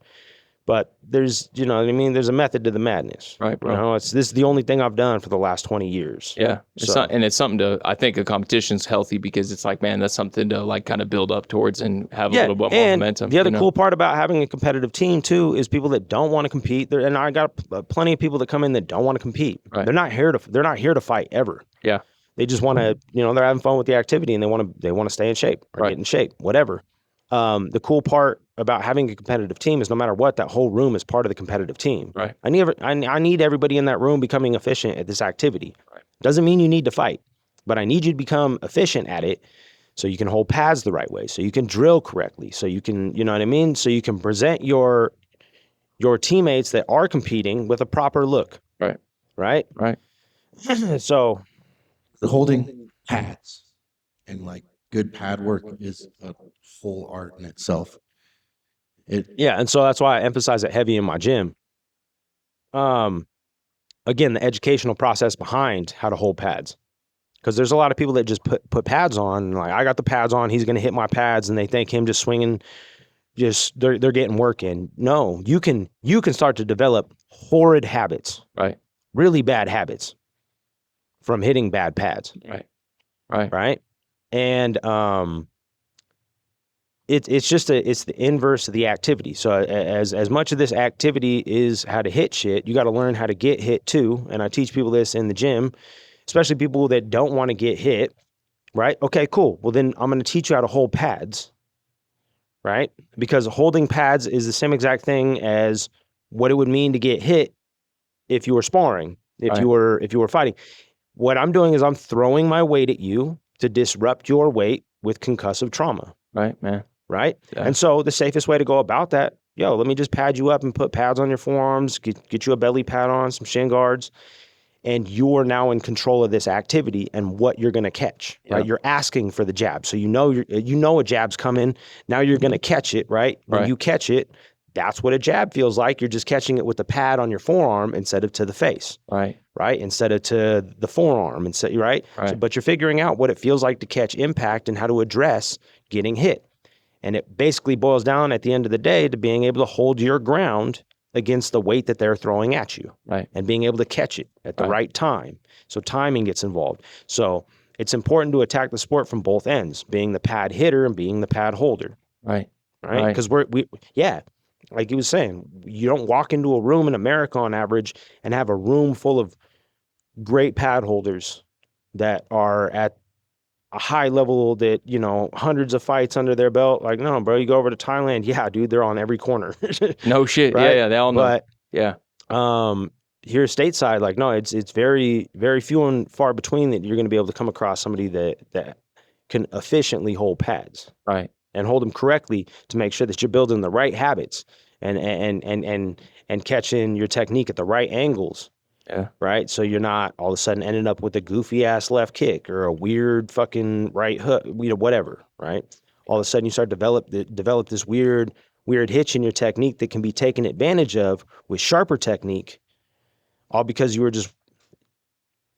But there's, you know what I mean? There's a method to the madness. Right, bro. This is the only thing I've done for the last 20 years. Yeah. It's something to, I think a competition's healthy because it's like, man, that's something to like kind of build up towards and have a little bit more momentum. The other cool part about having a competitive team too is people that don't want to compete. And I got plenty of people that come in that don't want to compete. Right. They're not here to fight ever. Yeah. They just want to, they're having fun with the activity and they want to stay in shape or get in shape, whatever. The cool part about having a competitive team is no matter what, that whole room is part of the competitive team. Right. I need everybody in that room becoming efficient at this activity. Right. Doesn't mean you need to fight, but I need you to become efficient at it so you can hold pads the right way, so you can drill correctly, so you can, you know what I mean? So you can present your teammates that are competing with a proper look. Right. Right? Right. So the holding pads and like good pad work is a whole art in itself. And so that's why I emphasize it heavy in my gym. Again, the educational process behind how to hold pads, because there's a lot of people that just put pads on. And like, I got the pads on, he's going to hit my pads, and they think him just swinging, they're getting work in. No, you can start to develop horrid habits, right? Really bad habits from hitting bad pads, right. And it's the inverse of the activity. So as much of this activity is how to hit shit, you got to learn how to get hit too. And I teach people this in the gym, especially people that don't want to get hit, right? Okay, cool. Well, then I'm going to teach you how to hold pads, right? Because holding pads is the same exact thing as what it would mean to get hit if you were sparring, if you were fighting. What I'm doing is I'm throwing my weight at you to disrupt your weight with concussive trauma. Right, man. Right? Yeah. And so the safest way to go about that, let me just pad you up and put pads on your forearms, get you a belly pad on, some shin guards. and you're now in control of this activity and what you're going to catch, right? Yeah. You're asking for the jab. So you know a jab's coming. Now you're going to catch it, right? When you catch it, that's what a jab feels like. You're just catching it with the pad on your forearm instead of to the face. Right. Instead of to the forearm, right? So, but you're figuring out what it feels like to catch impact and how to address getting hit. And it basically boils down at the end of the day to being able to hold your ground against the weight that they're throwing at you. Right. And being able to catch it at the right time. So timing gets involved. So it's important to attack the sport from both ends, being the pad hitter and being the pad holder. Right. Because like he was saying, you don't walk into a room in America on average and have a room full of great pad holders that are at a high level that, hundreds of fights under their belt. Like, no, bro, you go over to Thailand. Yeah, dude, they're on every corner. No shit. Right? Yeah, they all know. But, yeah. Here stateside, like, no, it's very, very few and far between that you're going to be able to come across somebody that can efficiently hold pads. Right. And hold them correctly to make sure that you're building the right habits and catching your technique at the right angles. Yeah. Right. So you're not all of a sudden ending up with a goofy ass left kick or a weird fucking right hook, whatever. Right. All of a sudden you start develop this weird hitch in your technique that can be taken advantage of with sharper technique, all because you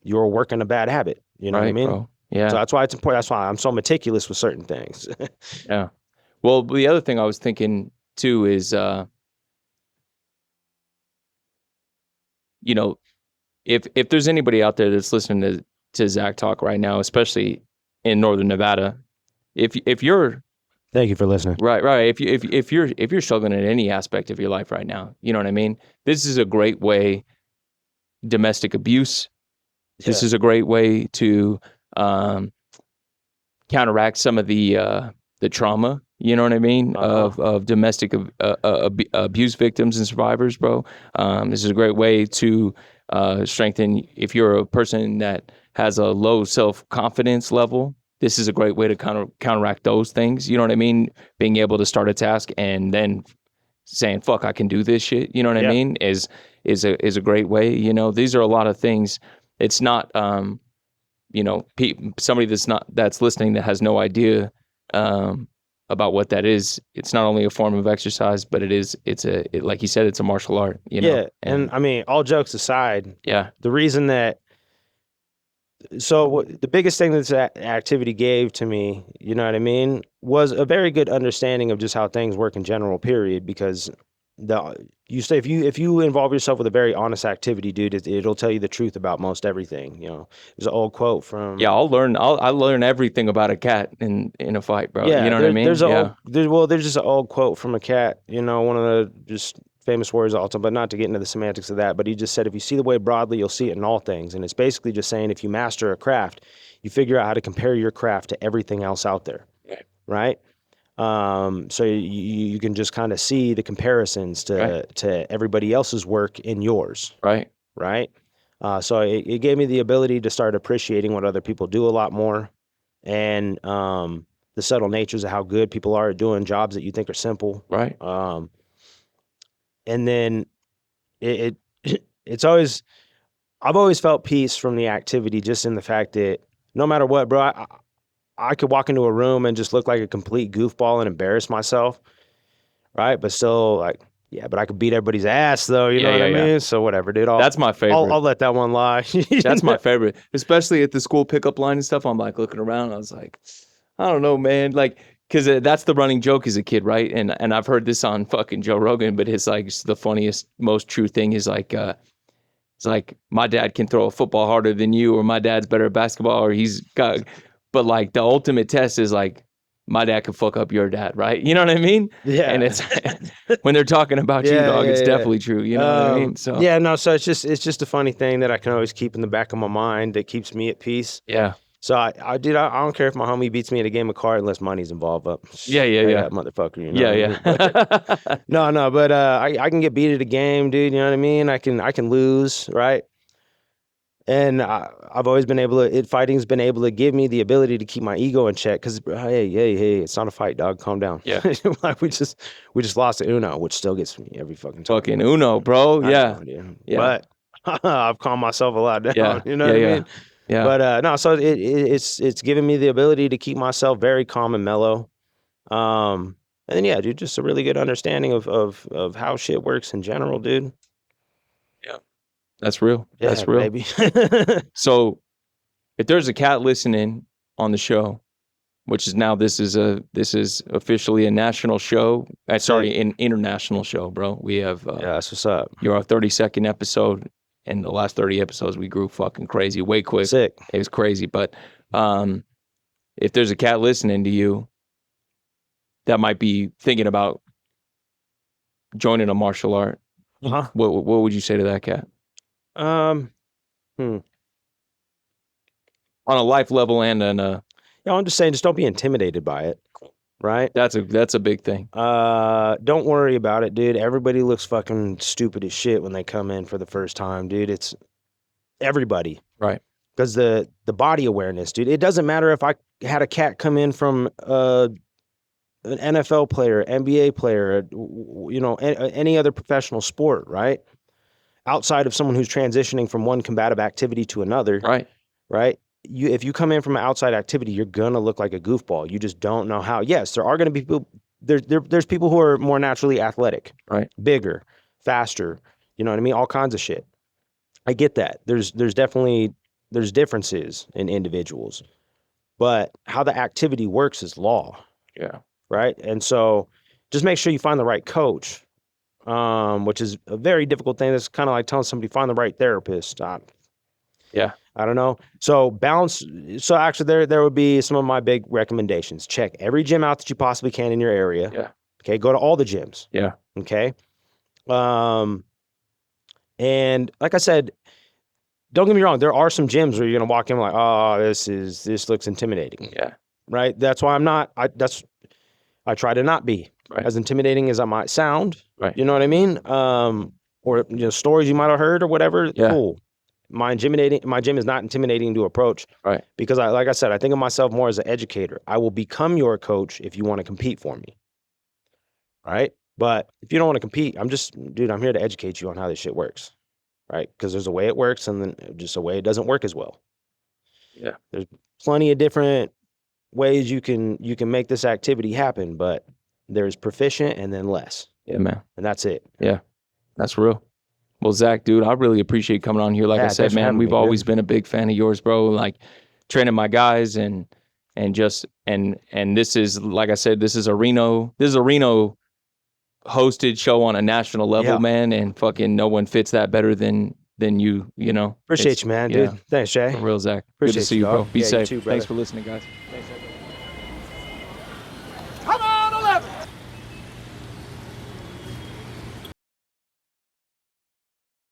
were working a bad habit. You know what I mean? Bro. Yeah. So that's why it's important. That's why I'm so meticulous with certain things. Yeah. Well, the other thing I was thinking too is, if there's anybody out there that's listening to Zach talk right now, especially in Northern Nevada, if you're, thank you for listening. Right. If you're struggling in any aspect of your life right now, you know what I mean? This is a great way. Domestic abuse. Yeah. This is a great way to counteract some of the trauma, you know what I mean, of domestic abuse victims and survivors, bro. This is a great way to strengthen. If you're a person that has a low self-confidence level, this is a great way to counteract those things. You know what I mean? Being able to start a task and then saying, fuck, I can do this shit. You know what I mean? Is a great way. These are a lot of things. It's not, somebody that's listening that has no idea about what that is. It's not only a form of exercise, but like you said, it's a martial art. Yeah, and I mean, all jokes aside, the reason that, the biggest thing that this activity gave to me, you know what I mean, was a very good understanding of just how things work in general. Period, because if you involve yourself with a very honest activity, dude, it'll tell you the truth about most everything. There's an old quote from I'll learn everything about a cat in a fight, bro. You know what I mean? There's just an old quote from a cat. One of the just famous words of all time, but not to get into the semantics of that. But he just said, if you see the way broadly, you'll see it in all things. And it's basically just saying, if you master a craft, you figure out how to compare your craft to everything else out there, right? So you can just kind of see the comparisons to everybody else's work in yours. Right. So it gave me the ability to start appreciating what other people do a lot more, and the subtle natures of how good people are at doing jobs that you think are simple. Right. And then it's always, I've always felt peace from the activity, just in the fact that no matter what, bro, I could walk into a room and just look like a complete goofball and embarrass myself, right? But still, like, but I could beat everybody's ass, though. You know what I mean? So whatever, dude. That's my favorite. I'll let that one lie. That's my favorite, especially at the school pickup line and stuff. I'm like looking around. I was like, I don't know, man. Like, because that's the running joke as a kid, right? And I've heard this on fucking Joe Rogan, but it's like the funniest, most true thing is like, it's like my dad can throw a football harder than you, or my dad's better at basketball, or he's got. But like the ultimate test is like, my dad could fuck up your dad, right? You know what I mean? Yeah. And it's when they're talking about you, dog, it's definitely true. You know what I mean? So so it's just a funny thing that I can always keep in the back of my mind that keeps me at peace. Yeah. So I don't care if my homie beats me at a game of cards unless money's involved. Up. That motherfucker. You know? But I can get beat at a game, dude. You know what I mean? I can lose, right? And I've always been able to. Fighting's been able to give me the ability to keep my ego in check. Because hey, it's not a fight, dog. Calm down. Yeah. Like we just lost to Uno, which still gets me every fucking time. Fucking Uno, bro. Yeah. But I've calmed myself a lot down. Yeah. You know what I mean? Yeah. But no, so it's given me the ability to keep myself very calm and mellow. And then yeah, dude, just a really good understanding of how shit works in general, dude. Yeah. That's real. Yeah, That's real. baby. So if there's a cat listening on the show, which is now this is officially a national show. Sorry, an international show, bro. We have yeah, that's what's up. You're our 32nd episode, and the last 30 episodes we grew fucking crazy, way quick. Sick. It was crazy, but if there's a cat listening to you that might be thinking about joining a martial art, what would you say to that cat? On a life level and on a I'm just saying, just don't be intimidated by it, right? That's a big thing. Don't worry about it, dude. Everybody looks fucking stupid as shit when they come in for the first time, dude. It's everybody, right? Because the body awareness, dude. It doesn't matter if I had a cat come in from an NFL player, NBA player, you know, any other professional sport, right? Outside of someone who's transitioning from one combative activity to another, right? If you come in from an outside activity, you're gonna look like a goofball. You just don't know how. Yes, there are gonna be people. There's people who are more naturally athletic, right? Bigger, faster. You know what I mean? All kinds of shit. I get that. There's differences in individuals, but how the activity works is law. Yeah. Right. And so, just make sure you find the right coach, which is a very difficult thing. That's kind of like telling somebody find the right therapist. Yeah. I don't know. So balance. So actually there would be some of my big recommendations. Check every gym out that you possibly can in your area. Yeah. Okay. Go to all the gyms. Yeah. Okay. And like I said, don't get me wrong. There are some gyms where you're going to walk in like, oh, this looks intimidating. Yeah. Right. That's why I try to not be as intimidating as I might sound. Right. You know what I mean? Or stories you might have heard or whatever. Yeah. Cool. My gym is not intimidating to approach. Right. Because like I said, I think of myself more as an educator. I will become your coach if you want to compete for me. Right? But if you don't want to compete, I'm here to educate you on how this shit works. Right? Because there's a way it works and then just a way it doesn't work as well. Yeah. There's plenty of different ways you can make this activity happen, but there's proficient and then less. Yeah, man. And that's it. Yeah. That's real. Well, Zach, dude, I really appreciate you coming on here. Like I said, man, we've always been a big fan of yours, bro. Like training my guys and this is, like I said, this is a Reno hosted show on a national level, man. And fucking no one fits that better than you, you know. Appreciate you, man, dude. Thanks, Jay. For real, Zach. Appreciate Good to see you, bro. Be safe. You too, Thanks for listening, guys. Thanks, everybody.